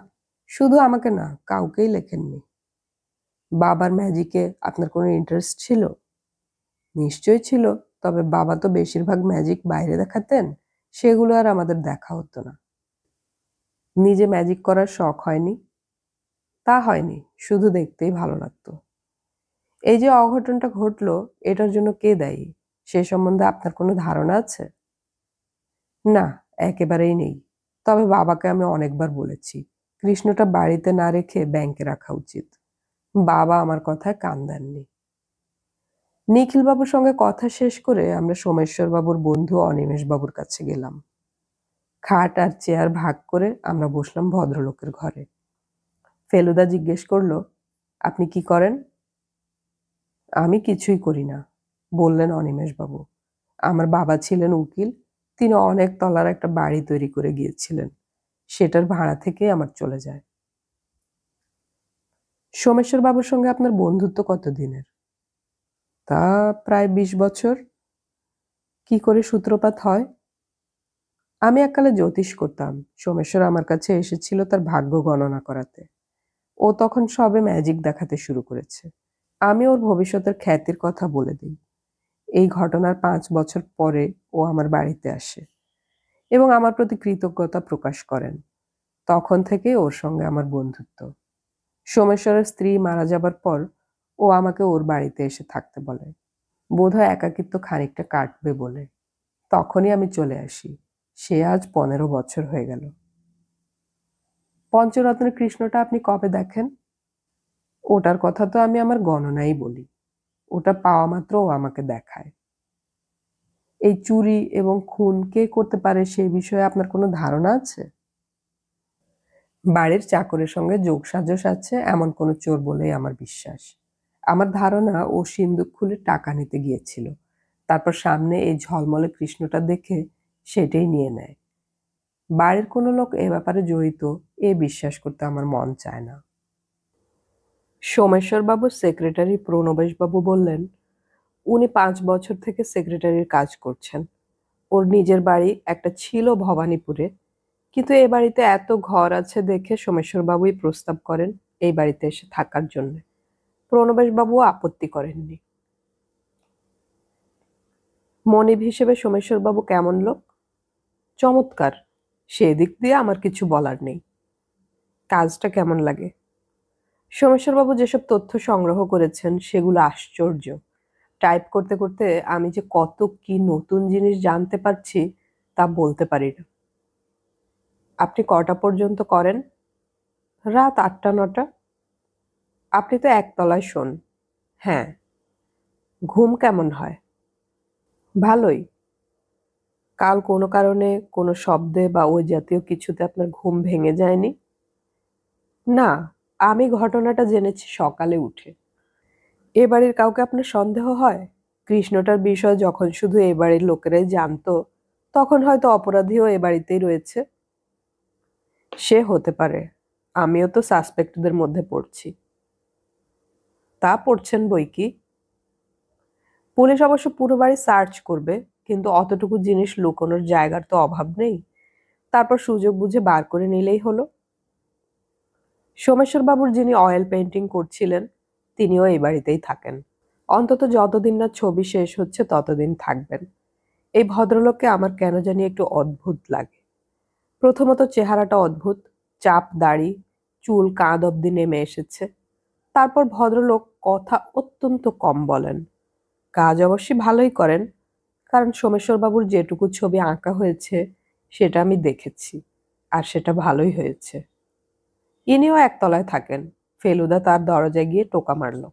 শুধু আমাকে না, কাউকেই লেখেননি। বাবার ম্যাজিকে আপনার কোনো ইন্টারেস্ট ছিল? নিশ্চয়ই ছিল, তবে বাবা তো বেশিরভাগ ম্যাজিক বাইরে দেখাতেন, সেগুলো আর আমাদের দেখা হতো না। নিজে ম্যাজিক করার শখ হয়নি? তা হয়নি, শুধু দেখতেই ভালো লাগতো। এই যে অঘটনটা ঘটলো, এটার জন্য কে দায়ী, সে সম্বন্ধে আপনার কোনো ধারণা আছে? না, একেবারেই নেই। তবে বাবাকে আমি অনেকবার বলেছি কৃষ্ণটা বাড়িতে না রেখে ব্যাংকে রাখা উচিত। বাবা আমার কথায় কান দেননি। নিখিলবাবুর সঙ্গে কথা শেষ করে আমরা সোমেশ্বরবাবুর বন্ধু অনিমেষবাবুর কাছে গেলাম। খাট আর চেয়ার ভাগ করে আমরা বসলাম ভদ্রলোকের ঘরে। ফেলুদা জিজ্ঞেস করলো, আপনি কি করেন? আমি কিছুই করি না, বললেন অনিমেষবাবু। আমার বাবা ছিলেন উকিল, তিনি অনেক তলার একটা বাড়ি তৈরি করে গিয়েছিলেন, সেটার ভাড়া থেকে আমার চলে যায়। সোমেশ্বরবাবুর সঙ্গে আপনার বন্ধুত্ব কতদিনের? তা প্রায় 20 বছর। কি করে সূত্রপাত হয়? আমি এককালে জ্যোতিষ করতাম, সোমেশ্বর আমার কাছে এসেছিল তার ভাগ্য গণনা করাতে। ও তখন সবে ম্যাজিক দেখাতে শুরু করেছে। আমি ওর ভবিষ্যতের খ্যাতির কথা বলে দিই। এই ঘটনার 5 বছর পরে ও আমার বাড়িতে আসে এবং আমার প্রতি কৃতজ্ঞতা প্রকাশ করেন। তখন থেকে ওর সঙ্গে আমার বন্ধুত্ব। সোমেশ্বরের স্ত্রী মারা যাবার পর ও আমাকে ওর বাড়িতে এসে থাকতে বলে, বোধহয় একাকিত্ব খানিকটা কাটবে বলে। তখনই আমি চলে আসি। সে আজ 15 বছর হয়ে গেল। পঞ্চরত্নের কৃষ্ণটা আপনি কবে দেখেন? ওটার কথা তো আমি আমার গণনাই বলি, ওটা পাওয়া মাত্র ও আমাকে দেখায়। এই চুরি এবং খুন কে করতে পারে সে বিষয়ে আপনার কোনো ধারণা আছে? বাড়ির চাকরের সঙ্গে যোগসাজশ আছে এমন কোনো চোর বলেই আমার বিশ্বাস। আমার ধারণা ও সিন্দুক খুলে টাকা নিতে গিয়েছিল, তারপর সামনে এই ঝলমলে কৃষ্ণটা দেখে সেটাই নিয়ে নেয়। বাড়ির কোনো লোক এ ব্যাপারে জড়িত এ বিশ্বাস করতে আমার মন চায় না। সোমেশ্বরবাবুর সেক্রেটারি প্রণবেশবাবু বললেন, উনি 5 বছর থেকে সেক্রেটারির কাজ করছেন। ওর নিজের বাড়ি একটা ছিল ভবানীপুরে, কিন্তু এ বাড়িতে এত ঘর আছে দেখে সোমেশ্বরবাবুই প্রস্তাব করেন এই বাড়িতে এসে থাকার জন্য। প্রণবেশবাবুও আপত্তি করেননি। মনিব হিসেবে সোমেশ্বরবাবু কেমন লোক? চমৎকার, সেদিক দিয়ে আমার কিছু বলার নেই। কাজটা কেমন লাগে? সোমেশ্বরবাবু যেসব তথ্য সংগ্রহ করেছেন সেগুলো আশ্চর্য। টাইপ করতে করতে আমি যে কত কি নতুন জিনিস জানতে পারছি তা বলতে পারি না। আপনি কটা পর্যন্ত করেন? রাত 8টা-9টা। আপনি তো একতলায় শোন। হ্যাঁ। ঘুম কেমন হয়? ভালোই। কাল কোনো কারণে কোনো শব্দে বা ওই জাতীয় কিছুতে আপনার ঘুম ভেঙে যায়নি? না, আমি ঘটনাটা জেনেছি সকালে উঠে। এ বাড়ির কাউকে আপনার সন্দেহ হয়? কৃষ্ণটার বিষয় যখন শুধু এ বাড়ির লোকেরাই জানতো, তখন হয়তো অপরাধীও এ বাড়িতেই রয়েছে। সে হতে পারে। আমিও তো সাসপেক্টদের মধ্যে পড়ছি। তা পড়ছেন বইকি। পুলিশ অবশ্য পুরো বাড়ি সার্চ করবে, কিন্তু অতটুকু জিনিস লুকোনোর জায়গার তো অভাব নেই। তারপর সুযোগ বুঝে বার করে নিলেই হলো। সোমেশ্বরবাবুর যিনি অয়েল পেইন্টিং করছিলেন তিনিও এই বাড়িতেই থাকেন। অন্তত যতদিন না ছবি শেষ হচ্ছে ততদিন থাকবেন। এই ভদ্রলোককে আমার কেন জানি একটু অদ্ভুত লাগে। প্রথমত চেহারাটা অদ্ভুত, চাপ দাড়ি, চুল কাঁধ অব্দি নেমে এসেছে। তারপর ভদ্রলোক কথা অত্যন্ত কম বলেন। কাজ অবশ্যই ভালোই করেন, কারণ সোমেশ্বরবাবুর যেটুকু ছবি আঁকা হয়েছে সেটা আমি দেখেছি, আর সেটা ভালোই হয়েছে। ইনিও একতলায় থাকেন। ফেলুদা তার দরজায় গিয়ে টোকা মারল।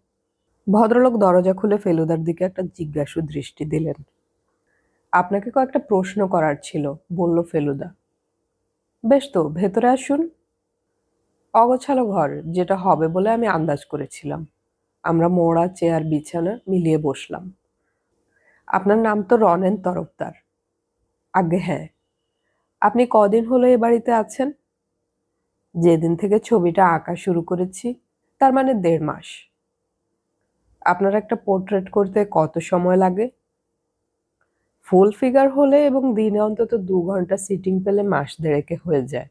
ভদ্রলোক দরজা খুলে ফেলুদার দিকে একটা জিজ্ঞাসু দৃষ্টি দিলেন। আপনাকে কয়েকটা প্রশ্ন করার ছিল, বলল ফেলুদা। বেশ তো, ভেতরে আসুন। অগোছালো ঘর, যেটা হবে বলে আমি আন্দাজ করেছিলাম। আমরা মোড়া চেয়ার বিছানা মিলিয়ে বসলাম। আপনার নাম তো রনেন তরফদার? আজ্ঞে হ্যাঁ। আপনি কদিন হলো এ বাড়িতে আছেন? যেদিন থেকে ছবিটা আঁকা শুরু করেছি, তার মানে 1.5 মাস। আপনার একটা পোর্ট্রেট করতে কত সময় লাগে? ফুল ফিগার হলে এবং দিনে অন্তত 2 ঘন্টা সিটিং পেলে মাস দেড়েকে হয়ে যায়।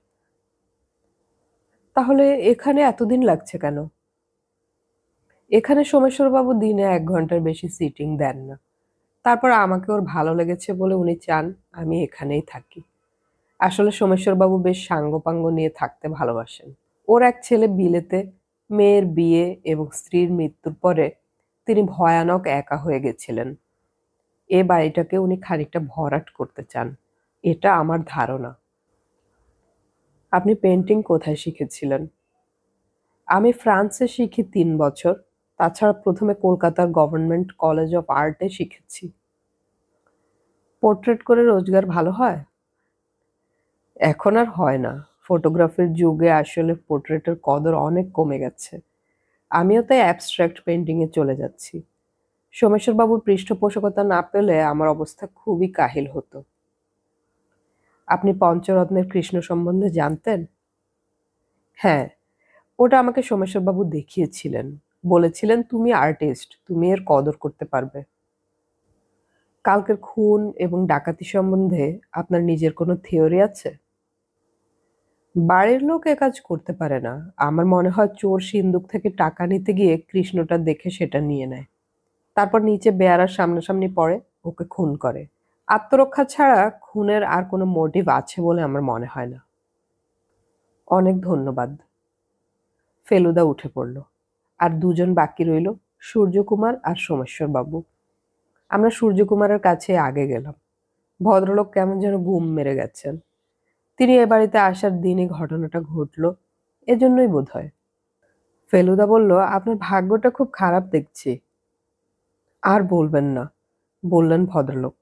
তাহলে এখানে এতদিন লাগছে কেন? এখানে সোমেশ্বরবাবু দিনে 1 ঘন্টার বেশি সিটিং দেন না। তারপর আমাকে ওর ভালো লেগেছে বলে উনি চান আমি এখানেই থাকি। আসলে সোমেশ্বরবাবু বেশ সাঙ্গপাঙ্গ নিয়ে থাকতে ভালোবাসেন। ওর এক ছেলে বিলেতে, মেয়ের বিয়ে এবং স্ত্রীর মৃত্যুর পরে তিনি ভয়ানক একা হয়ে গেছিলেন। এ বাড়িটাকে উনি খানিকটা ভরাট করতে চান, এটা আমার ধারণা। আপনি পেন্টিং কোথায় শিখেছিলেন? আমি ফ্রান্সে শিখি 3 বছর। তাছাড়া প্রথমে কলকাতার গভর্নমেন্ট কলেজ অফ আর্টে শিখেছি। পোর্ট্রেট করে রোজগার ভালো হয়? এখন আর হয় না। ফটোগ্রাফির যুগে আসলে পোর্ট্রেটের কদর অনেক কমে গেছে। আমিও তাই অ্যাবস্ট্রাক্ট পেন্টিংয়ে চলে যাচ্ছি। সোমেশ্বরবাবুর পৃষ্ঠপোষকতা না পেলে আমার অবস্থা খুবই কাহিল হতো। আপনি পঞ্চরত্নের কৃষ্ণ সম্বন্ধে জানতেন? হ্যাঁ, ওটা আমাকে সোমেশ্বরবাবু দেখিয়েছিলেন। বলেছিলেন, তুমি আর্টিস্ট, তুমি এর কদর করতে পারবে। কালকের খুন এবং ডাকাতি সম্বন্ধে আপনার নিজের কোনো থিওরি আছে? বাড়ির লোক এ কাজ করতে পারে না। আমার মনে হয় চোর সিন্দুক থেকে টাকা নিতে গিয়ে কৃষ্ণটা দেখে সেটা নিয়ে নেয়। তারপর নিচে বেয়ারার সামনাসামনি পড়ে, ওকে খুন করে। আত্মরক্ষা ছাড়া খুনের আর কোনো মোটিভ আছে বলে আমার মনে হয় না। অনেক ধন্যবাদ। ফেলুদা উঠে পড়ল। আর দুজন বাকি রইল, সূর্যকুমার আর সোমেশ্বরবাবু। আমরা সূর্যকুমারের কাছে আগে গেলাম। ভদ্রলোক কেমন যেন ঘুম মেরে গেছেন। তিনি এ বাড়িতে আসার দিনই ঘটনাটা ঘটল, এজন্যই বোধহয়। ফেলুদা বলল, আপনার ভাগ্যটা খুব খারাপ দেখছি। আর বলবেন না, বললেন ভদ্রলোক।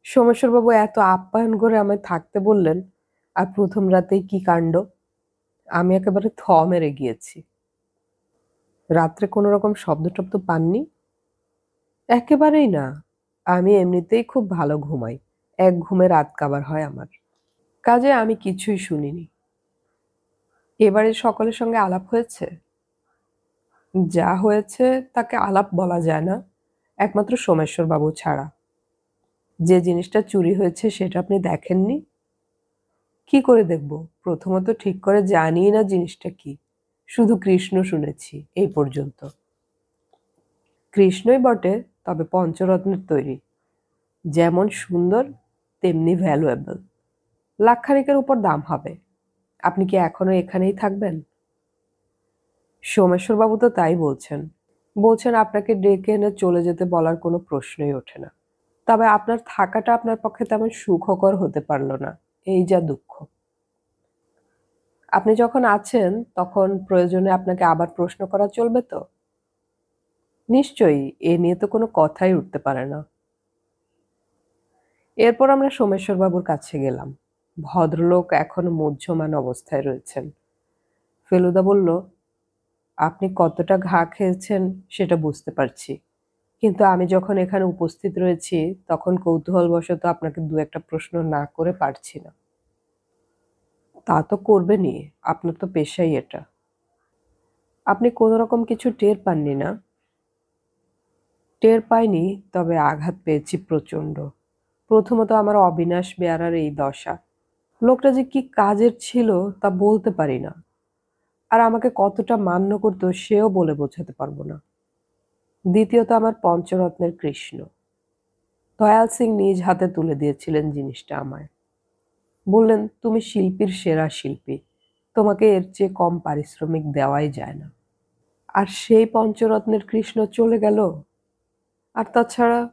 সোমেশ্বরবাবু এত আপ্যায়ন করে আমায় থাকতে বললেন, আর প্রথম রাতেই কি কাণ্ড। আমি একেবারে মেরে গিয়েছি। রাত্রে কোনো রকম শব্দ-টব্দ পাননি? একেবারেই না। আমি এমনিতেই খুব ভালো ঘুমাই। এক ঘুমে রাত কাবার হয় আমার। কাজেই আমি কিছুই শুনিনি। এবাড়ির সকলের সঙ্গে আলাপ হয়েছে? যা হয়েছে তাকে আলাপ বলা যায় না, একমাত্র সোমেশ্বরবাবু ছাড়া। যে জিনিসটা চুরি হয়েছে সেটা আপনি দেখেননি? কি করে দেখব? প্রথমত ঠিক করে জানিই না জিনিসটা কি। শুধু কৃষ্ণ শুনেছি এই পর্যন্ত। কৃষ্ণই বটে, তবে পঞ্চরত্নের তৈরি। যেমন সুন্দর তেমনি ভ্যালুয়েবল। লাখখানেকের উপর দাম হবে। আপনি কি এখনো এখানেই থাকবেন? সোমেশ্বরবাবু তো তাই বলছেন। বলছেন আপনাকে ডেকে এনে চলে যেতে বলার কোনো প্রশ্নই ওঠে না। তবে আপনার থাকাটা আপনার পক্ষে তেমন সুখকর হতে পারল না। এই যা দুঃখ। আপনি যখন আছেন তখন প্রয়োজনে আপনাকে আবার প্রশ্ন করা চলবে তো? নিশ্চয়ই, এ নিয়ে তো কোনো কথাই উঠতে পারে না। এরপর আমরা সোমেশ্বরবাবুর কাছে গেলাম। ভদ্রলোক এখনো মুহ্যমান অবস্থায় রয়েছেন। ফেলুদা বলল, আপনি কতটা ঘা খেয়েছেন সেটা বুঝতে পারছি। কিন্তু আমি যখন এখানে উপস্থিত রয়েছি তখন কৌতূহলবশত আপনাকে দু একটা প্রশ্ন না করে পারছি না। তা তো করবেনই, আপনার তো পেশাই এটা। আপনি কোনো রকম কিছু টের পাননি না? টের পাইনি, তবে আঘাত পেয়েছি প্রচণ্ড। প্রথমত আমার অবিনাশ বেয়ারার এই দশা। লোকটা যে কি কাজের ছিল তা বলতে পারি না। আর আমাকে কতটা মান্য করতো সেও বলে বোঝাতে পারবো না। দ্বিতীয়ত আমার পঞ্চরত্নের কৃষ্ণ। দয়াল সিং নিজ হাতে তুলে দিয়েছিলেন জিনিসটা আমায়। বললেন, তুমি শিল্পীর সেরা শিল্পী। তোমাকে এর চেয়ে কম পারিশ্রমিক দেওয়াই যায় না। আর সেই পঞ্চরত্নের কৃষ্ণ চলে গেল। আর তাছাড়া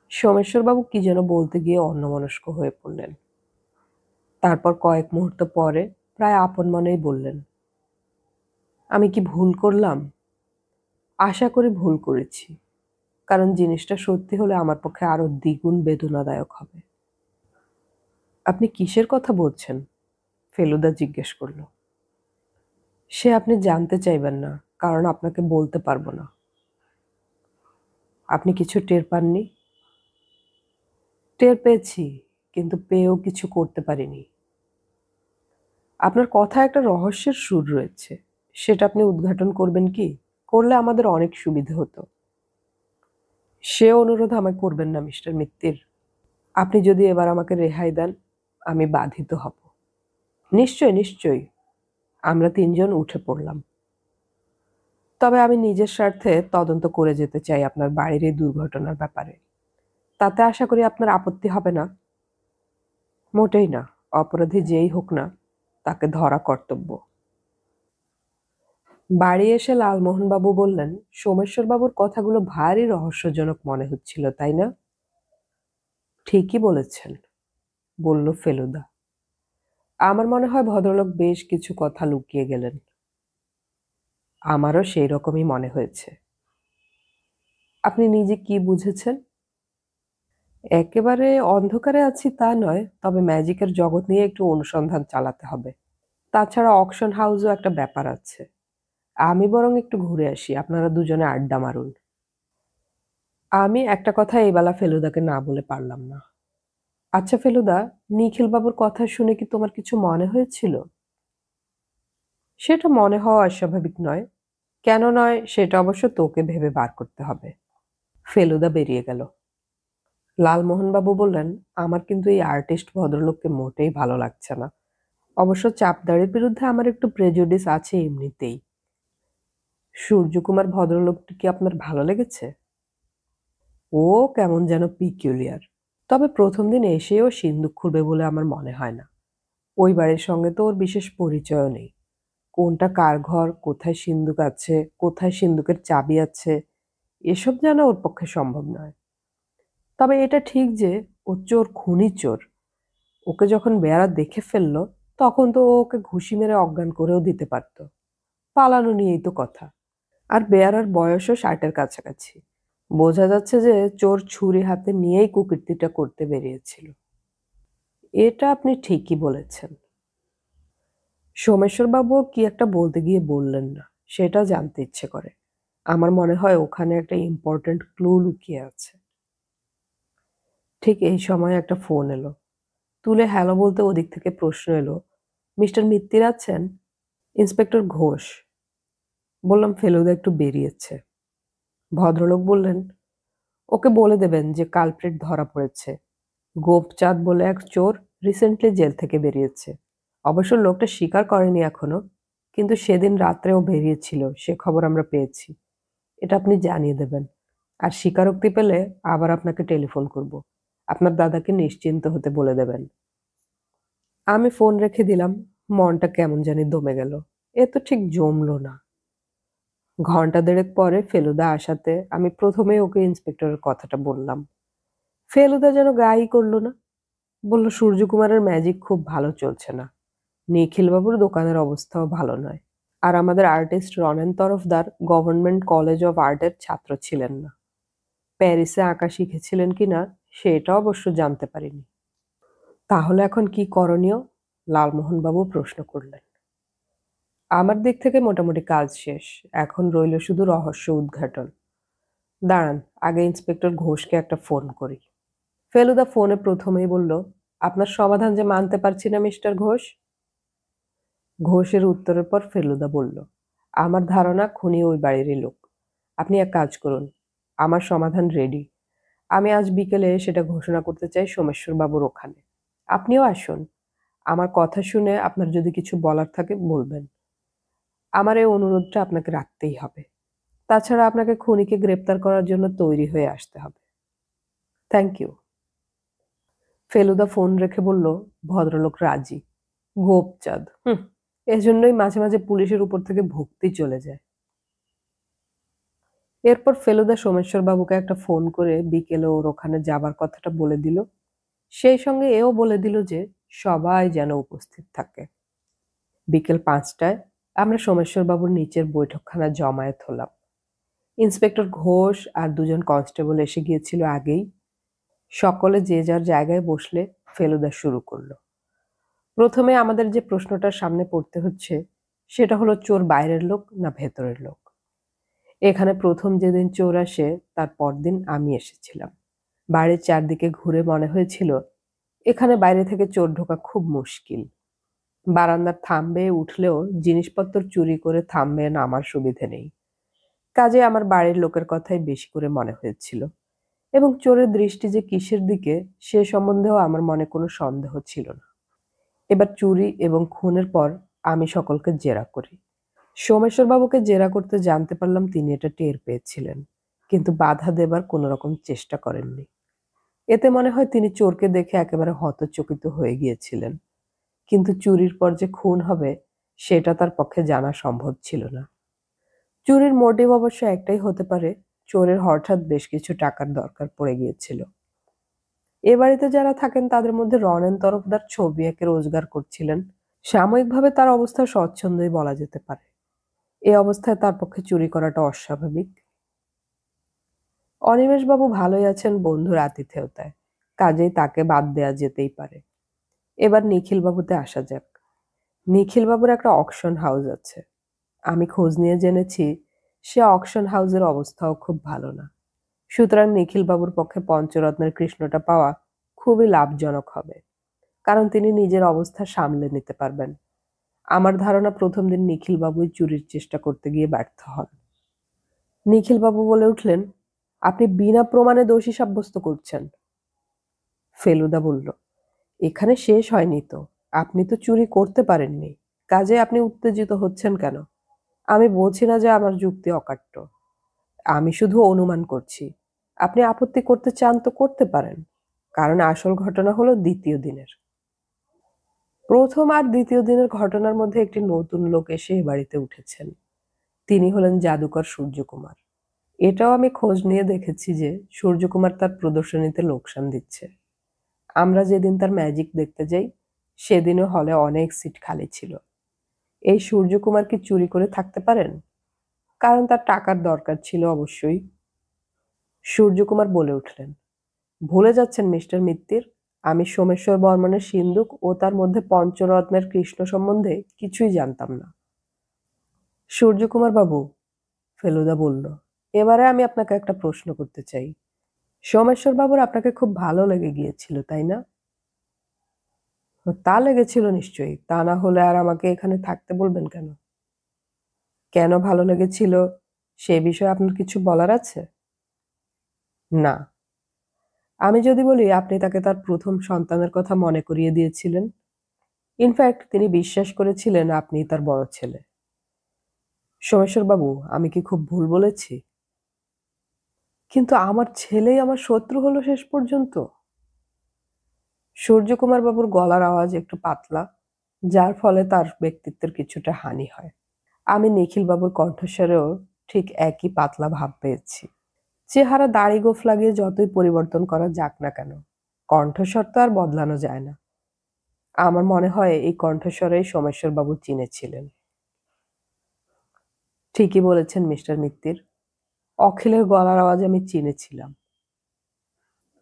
সোমেশ্বরবাবু কি যেন বলতে গিয়ে অন্যমনস্ক হয়ে পড়লেন। তারপর কয়েক মুহূর্ত পরে প্রায় আপন মনেই বললেন, আমি কি ভুল করলাম? আশা করি ভুল করেছি, কারণ জিনিসটা সত্যি হলে আমার পক্ষে আরো দ্বিগুণ বেদনাদায়ক হবে। আপনি কিসের কথা বলছেন? ফেলুদা জিজ্ঞেস করল। সে আপনি জানতে চাইবেন না, কারণ আপনাকে বলতে পারবো না। আপনি কিছু টের পাননি? টের পেয়েছি, কিন্তু পেয়েও কিছু করতে পারিনি। আপনার কথায় একটা রহস্যের সুর রয়েছে। সেটা আপনি উদ্ঘাটন করবেন কি? করলে আমাদের অনেক সুবিধে হতো। সে অনুরোধ আমায় করবেন না মিস্টার মিত্তির। আপনি যদি এবার আমাকে রেহাই দেন, আমি বাধিত হব। নিশ্চয়, নিশ্চয়ই। আমরা তিনজন উঠে পড়লাম। তবে আমি নিজের স্বার্থে তদন্ত করে যেতে চাই আপনার বাড়ির এই দুর্ঘটনার ব্যাপারে। তাতে আশা করি আপনার আপত্তি হবে না? মোটেই না। অপরাধী যেই হোক না, তাকে ধরা কর্তব্য। বাড়ি এসে লালমোহনবাবু বললেন, সোমেশ্বরবাবুর কথাগুলো ভারী রহস্যজনক মনে হচ্ছিল, তাই না? ঠিকই বলেছেন, বলল ফেলুদা। আমার মনে হয় ভদ্রলোক বেশ কিছু কথা লুকিয়ে গেলেন। আমারও সেই রকমই মনে হয়েছে। আপনি নিজে কি বুঝেছেন? একেবারে অন্ধকারে আছি তা নয়, তবে ম্যাজিকের জগৎ নিয়ে একটু অনুসন্ধান চালাতে হবে। তাছাড়া অকশন হাউসও একটা ব্যাপার আছে। আমি বরং একটু ঘুরে আসি, আপনারা দুজনে আড্ডা মারুন। আমি একটা কথা এই বেলা ফেলুদাকে না বলে পারলাম না। আচ্ছা ফেলুদা, নিখিলবাবুর কথা শুনে কি তোমার কিছু মনে হয়েছিল? সেটা মনে হওয়া অস্বাভাবিক নয়। কেন নয় সেটা অবশ্য তোকে ভেবে বার করতে হবে। ফেলুদা বেরিয়ে গেল। লালমোহনবাবু বললেন, আমার কিন্তু এই আর্টিস্ট ভদ্রলোককে মোটেই ভালো লাগছে না। অবশ্য চাপদাড়ির বিরুদ্ধে আমার একটু প্রেজুডিস আছে এমনিতেই। সূর্যকুমার ভদ্রলোকটি কি আপনার ভালো লেগেছে? ও কেমন যেন পিকিউলিয়ার। তবে প্রথম দিন এসেও সিন্দুক খুলবে বলে আমার মনে হয় না। ওই বাড়ির সঙ্গে তো ওর বিশেষ পরিচয়ও নেই। কোনটা কার ঘর, কোথায় সিন্দুক আছে, কোথায় সিন্দুকের চাবি আছে, এসব জানা ওর পক্ষে সম্ভব নয়। তবে এটা ঠিক যে ও চোর, খুনি চোর। ওকে যখন বেয়ারা দেখে ফেললো, তখন তো ও ওকে ঘুষি মেরে অজ্ঞান করেও দিতে পারত। পালানো নিয়েই তো কথা। আর বেয়ারার বয়সও 60-এর কাছাকাছি। বোঝা যাচ্ছে যে চোর ছুরি হাতে নিয়েই কুকীর্তিটা করতে বেরিয়েছিল। এটা আপনি ঠিকই বলেছেন। সোমেশ্বরবাবুও কি একটা বলতে গিয়ে বললেন না, সেটা জানতে ইচ্ছে করে। আমার মনে হয় ওখানে একটা ইম্পর্ট্যান্ট ক্লু লুকিয়ে আছে। ঠিক এই সময় একটা ফোন এলো। তুলে হ্যালো বলতে ওদিক থেকে প্রশ্ন এলো, মিস্টার মিত্তির আছেন? ইন্সপেক্টর ঘোষ। বললাম ফেলুদা একটু বেরিয়েছে। ভদ্রলোক বললেন, ওকে বলে দেবেন যে কালপ্রিট ধরা পড়েছে। গোপচাঁদ বলে এক চোর রিসেন্টলি জেল থেকে বেরিয়েছে। অবশ্য লোকটা স্বীকার করেনি এখনো, কিন্তু সেদিন রাত্রেও বেরিয়েছিল, সে খবর আমরা পেয়েছি। এটা আপনি জানিয়ে দেবেন। আর স্বীকারোক্তি পেলে আবার আপনাকে টেলিফোন করব। আপনার দাদাকে নিশ্চিন্ত হতে বলে দেবেন। আমি ফোন রেখে দিলাম। মনটা কেমন জানি দমে গেল। এ তো ঠিক জমলো না। ঘন্টা দেড়েক পরে ফেলুদা আসাতে আমি প্রথমেই ওকে ইন্সপেক্টরের কথাটা বললাম। ফেলুদা যেন গায়েই করলো না। বলল সূর্যকুমারের ম্যাজিক খুব ভালো চলছে না। নিখিলবাবুর দোকানের অবস্থাও ভালো নয়। আর আমাদের artist Ranen Tarafdar government college of আর্টের ছাত্র ছিলেন না। প্যারিসে আঁকা শিখেছিলেন কিনা সেটা অবশ্য জানতে পারিনি। তাহলে এখন কি করণীয়? লালমোহনবাবু প্রশ্ন করলেন। আমার দিক থেকে মোটামুটি কাজ শেষ। এখন রইল শুধু রহস্য উদ্ঘাটন। দাঁড়ান, আগে ইন্সপেক্টর ঘোষকে একটা ফোন করি। ফেলুদা ফোনে প্রথমেই বলল, আপনার সমাধান যে মানতে পারছি না মিস্টার ঘোষ। ঘোষের উত্তরের পর ফেলুদা বলল, আমার ধারণা খুনি ওই বাড়িরই লোক। আপনি এক কাজ করুন, আমার সমাধান রেডি। আমি আজ বিকেলে সেটা ঘোষণা করতে চাই সোমেশ্বরবাবুর ওখানে। আপনিও আসুন। আমার কথা শুনে আপনার যদি কিছু বলার থাকে বলবেন। আমার এই অনুরোধটা আপনাকে রাখতেই হবে। তাছাড়া আপনাকে খুনিকে গ্রেপ্তার করার জন্য তৈরি হয়ে আসতে হবে। Thank you. ফেলুদা ফোন রেখে বলল, ভদ্রলোক রাজি। গোপচাঁদ, এজন্যই মাঝে মাঝে পুলিশের উপর থেকে ভক্তি চলে যায়। এরপর ফেলুদা সোমেশ্বরবাবুকে একটা ফোন করে বিকেলে ওর ওখানে যাবার কথাটা বলে দিল। সেই সঙ্গে এও বলে দিল যে সবাই যেন উপস্থিত থাকে। বিকেল 5টায় আমরা সোমেশ্বরবাবুর নিচের বৈঠকখানা জমায়েত হলাম। ইন্সপেক্টর ঘোষ আর দুজন কনস্টেবল এসে গিয়েছিল আগেই। সকলে যে যার জায়গায় বসলে ফেলুদা শুরু করলো। প্রথমে আমাদের যে প্রশ্নটার সামনে পড়তে হচ্ছে সেটা হলো, চোর বাইরের লোক না ভেতরের লোক? এখানে প্রথম যেদিন চোর আসে তার পরদিন আমি এসেছিলাম। বাড়ির চারদিকে ঘুরে মনে হয়েছিল এখানে বাইরে থেকে চোর ঢোকা খুব মুশকিল। বারান্দার থাম্বে উঠলেও জিনিসপত্র চুরি করে থাম্বে নামার সুবিধে নেই। কাজে আমার বাড়ির লোকের কথাই বেশি করে মনে হয়েছিল, এবং চোরের দৃষ্টি যে কিসের দিকে সে সম্বন্ধেও আমার মনে কোনো সন্দেহ ছিল না। এবার চুরি এবং খুনের পর আমি সকলকে জেরা করি। সোমেশ্বরবাবুকে জেরা করতে জানতে পারলাম তিনি এটা টের পেয়েছিলেন, কিন্তু বাধা দেবার কোনো রকম চেষ্টা করেননি। এতে মনে হয় তিনি চোরকে দেখে একেবারে হতচকিত হয়ে গিয়েছিলেন। কিন্তু চুরির পর যে খুন হবে সেটা তার পক্ষে জানা সম্ভব ছিল না। চুরির মোটিভ অবশ্য একটাই হতে পারে, চোরের হঠাৎ বেশ কিছু টাকার দরকার পড়ে গিয়েছিল। এ বাড়িতে যারা থাকেন তাদের মধ্যে রনেন তরফদার ছবি এঁকে রোজগার করছিলেন। সাময়িকভাবে তার অবস্থা স্বচ্ছন্দই বলা যেতে পারে। এ অবস্থায় তার পক্ষে চুরি করাটা অস্বাভাবিক। অনিমেষবাবু ভালোই আছেন বন্ধুর আতিথেয়তায়, কাজেই তাকে বাদ দেয়া যেতেই পারে। এবার নিখিলবাবুতে আসা যাক। নিখিলবাবুর একটা অকশন হাউস আছে। আমি খোঁজ নিয়ে জেনেছি সে অকশন হাউসের অবস্থাও খুব ভালো না। সুতরাং নিখিলবাবুর পক্ষে পঞ্চরত্নের কৃষ্ণটা পাওয়া খুবই লাভজনক হবে, কারণ তিনি নিজের অবস্থা সামলে নিতে পারবেন। আমার ধারণা প্রথম দিন নিখিলবাবুই চুরির চেষ্টা করতে গিয়ে ব্যর্থ হন। নিখিলবাবু বলে উঠলেন, আপনি বিনা প্রমাণে দোষী সাব্যস্ত করছেন। ফেলুদা বলল, এখানে শেষ হয়নি তো। আপনি তো চুরি করতে পারেননি, কাজে আপনি উত্তেজিত হচ্ছেন কেন? আমি বলছি না যে আমার যুক্তি অকাট্য। আমি শুধু অনুমান করছি। আপনি আপত্তি করতে চান তো করতে পারেন, কারণ আসল ঘটনা হলো দ্বিতীয় দিনের। প্রথম আর দ্বিতীয় দিনের ঘটনার মধ্যে একটি নতুন লোক এসে এ বাড়িতে উঠেছেন। তিনি হলেন জাদুকর সূর্যকুমার। এটাও আমি খোঁজ নিয়ে দেখেছি যে সূর্যকুমার তার প্রদর্শনীতে লোকসান দিচ্ছে। আমরা যেদিন তার ম্যাজিক দেখতে যাই সেদিনও হলে অনেক সিট খালি ছিল। এই সূর্যকুমার কি চুরি করে থাকতে পারেন? কারণ তার টাকার দরকার ছিল অবশ্যই। সূর্যকুমার বলে উঠলেন, ভুলে যাচ্ছেন মিস্টার মিত্তির, আমি সোমেশ্বর বর্মনের সিন্দুক ও তার মধ্যে পঞ্চরত্নের কৃষ্ণ সম্বন্ধে কিছুই জানতাম না। সূর্যকুমার বাবু, ফেলুদা বলল, এবারে আমি আপনাকে একটা প্রশ্ন করতে চাই। সোমেশ্বর বাবুর আপনাকে খুব ভালো লেগে গিয়েছিল, তাই না? তা লেগেছিল নিশ্চয়ই, তা না হলে আর আমাকে এখানে থাকতে বলবেন কেন? কেন ভালো লেগেছিল সে বিষয়ে আপনার কিছু বলার আছে? না। আমি যদি বলি আপনি তাকে তার প্রথম সন্তানের কথা মনে করিয়ে দিয়েছিলেন। ইনফ্যাক্ট তিনি বিশ্বাস করেছিলেন আপনি তার বড় ছেলে। সোমেশ্বর বাবু, আমি কি খুব ভুল বলেছি? কিন্তু আমার ছেলেই আমার শত্রু হলো শেষ পর্যন্ত। সূর্যকুমার বাবুর গলার আওয়াজ একটু পাতলা, যার ফলে তার ব্যক্তিত্বের কিছুটা হানি হয়। আমি নিখিল বাবুর কণ্ঠস্বরেও ঠিক একই পাতলা ভাব পেয়েছি। চেহারা দাড়ি গোঁফ লাগিয়ে যতই পরিবর্তন করা যাক না কেন, কণ্ঠস্বর তো আর বদলানো যায় না। আমার মনে হয় এই কণ্ঠস্বরেই সোমেশ্বর বাবু চিনেছিলেন। ঠিকই বলেছেন মিস্টার মিত্তির, অখিলের গলার আওয়াজ আমি চিনেছিলাম।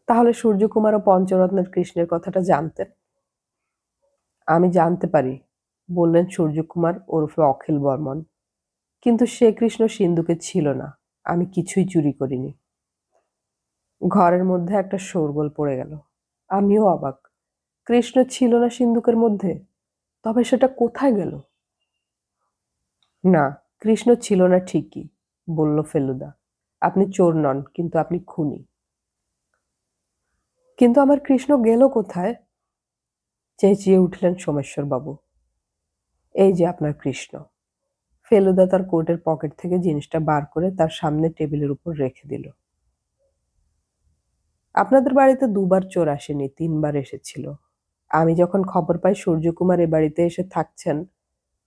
তাহলে সূর্যকুমার ও পঞ্চরত্নের কৃষ্ণের কথাটা জানতেন? আমি জানতে পারি, বললেন সূর্যকুমার ওরফে অখিল বর্মন। কিন্তু সে কৃষ্ণ সিন্ধুকে ছিল না। আমি কিছুই চুরি করিনি। ঘরের মধ্যে একটা শোরগোল পড়ে গেল। আমিও অবাক। কৃষ্ণ ছিল না সিন্ধুকের মধ্যে? তবে সেটা কোথায় গেল? না, কৃষ্ণ ছিল না ঠিকই, বলল ফেলুদা। আপনি চোর নন, কিন্তু আপনি খুনি। কিন্তু আমার কৃষ্ণ গেল কোথায়? চেঁচিয়ে উঠলেন সোমেশ্বর বাবু। এই যে আপনার কৃষ্ণ। ফেলুদা তার কোটের পকেট থেকে জিনিসটা বার করে তার সামনে টেবিলের উপর রেখে দিল। আপনাদের বাড়িতে দুবার চোর আসেনি, তিনবার এসেছিল। আমি যখন খবর পাই সূর্যকুমার এ বাড়িতে এসে থাকছেন,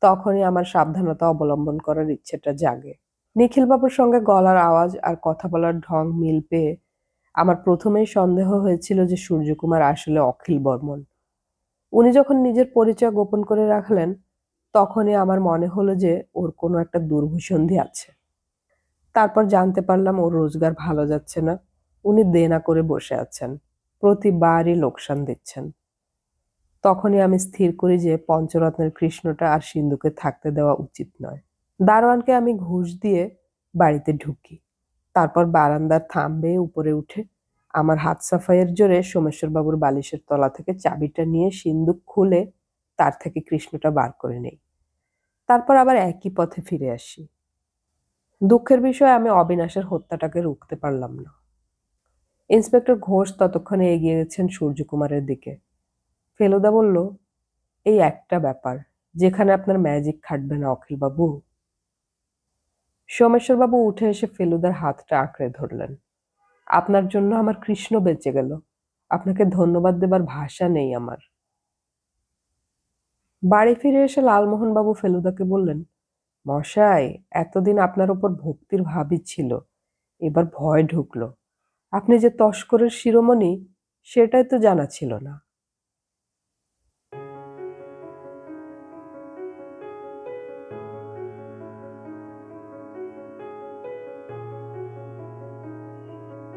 তখনই আমার সাবধানতা অবলম্বন করার ইচ্ছেটা জাগে। নিখিলবাবুর সঙ্গে গলার আওয়াজ আর কথা বলার ঢং মিল পেয়ে আমার প্রথমেই সন্দেহ হয়েছিল যে সূর্যকুমার আসলে অখিল বর্মন। উনি যখন নিজের পরিচয় গোপন করে রাখলেন, তখনই আমার মনে হলো যে ওর কোনো একটা দুর্ভিসন্ধি আছে। তারপর জানতে পারলাম ওর রোজগার ভালো যাচ্ছে না। উনি দেনা করে বসে আছেন, প্রতিবারই লোকসান দিচ্ছেন। তখনই আমি স্থির করি যে পঞ্চরত্নের কৃষ্ণটা আর সিন্ধুকে থাকতে দেওয়া উচিত নয়। দারোয়ানকে আমি ঘুষ দিয়ে বাড়িতে ঢুকি। তারপর বারান্দার থাম বেয়ে উপরে উঠে আমার হাত সাফাইয়ের জোরে সোমেশ্বরবাবুর বালিশের তলা থেকে চাবিটা নিয়ে সিন্দুক খুলে তার থেকে কৃষ্ণটা বার করে নেই। তারপর আবার একই পথে ফিরে আসি। দুঃখের বিষয়, আমি অবিনাশের হত্যাটাকে রুখতে পারলাম না। ইন্সপেক্টর ঘোষ ততক্ষণে এগিয়ে গেছেন সূর্যকুমারের দিকে। ফেলুদা বলল, এই একটা ব্যাপার যেখানে আপনার ম্যাজিক খাটবে না অখিলবাবু। সোমেশ্বরবাবু উঠে এসে ফেলুদার হাতটা আঁকড়ে ধরলেন। আপনার জন্য আমার কৃষ্ণ বেঁচে গেল। আপনাকে ধন্যবাদ দেবার ভাষা নেই আমার। বাড়ি ফিরে এসে লালমোহনবাবু ফেলুদাকে বললেন, মশাই, এতদিন আপনার ওপর ভক্তির ভাবই ছিল, এবার ভয় ঢুকলো। আপনি যে তস্করের শিরোমণি, সেটাই তো জানা ছিল না।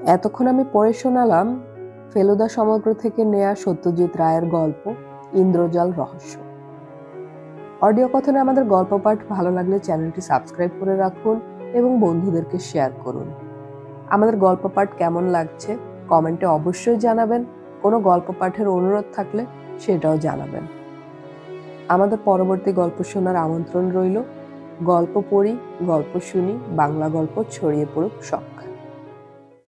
এতক্ষণ আমি পড়ে শোনালাম ফেলুদা সমগ্র থেকে নেয়া সত্যজিৎ রায়ের গল্প ইন্দ্রজাল রহস্য। অডিও কথনে আমাদের গল্প পাঠ ভালো লাগলে চ্যানেলটি সাবস্ক্রাইব করে রাখুন এবং বন্ধুদেরকে শেয়ার করুন। আমাদের গল্প পাঠ কেমন লাগছে কমেন্টে অবশ্যই জানাবেন। কোনো গল্প পাঠের অনুরোধ থাকলে সেটাও জানাবেন। আমাদের পরবর্তী গল্প শোনার আমন্ত্রণ রইল। গল্প পড়ি, গল্প শুনি, বাংলা গল্প ছড়িয়ে পড়ুক সবখানে।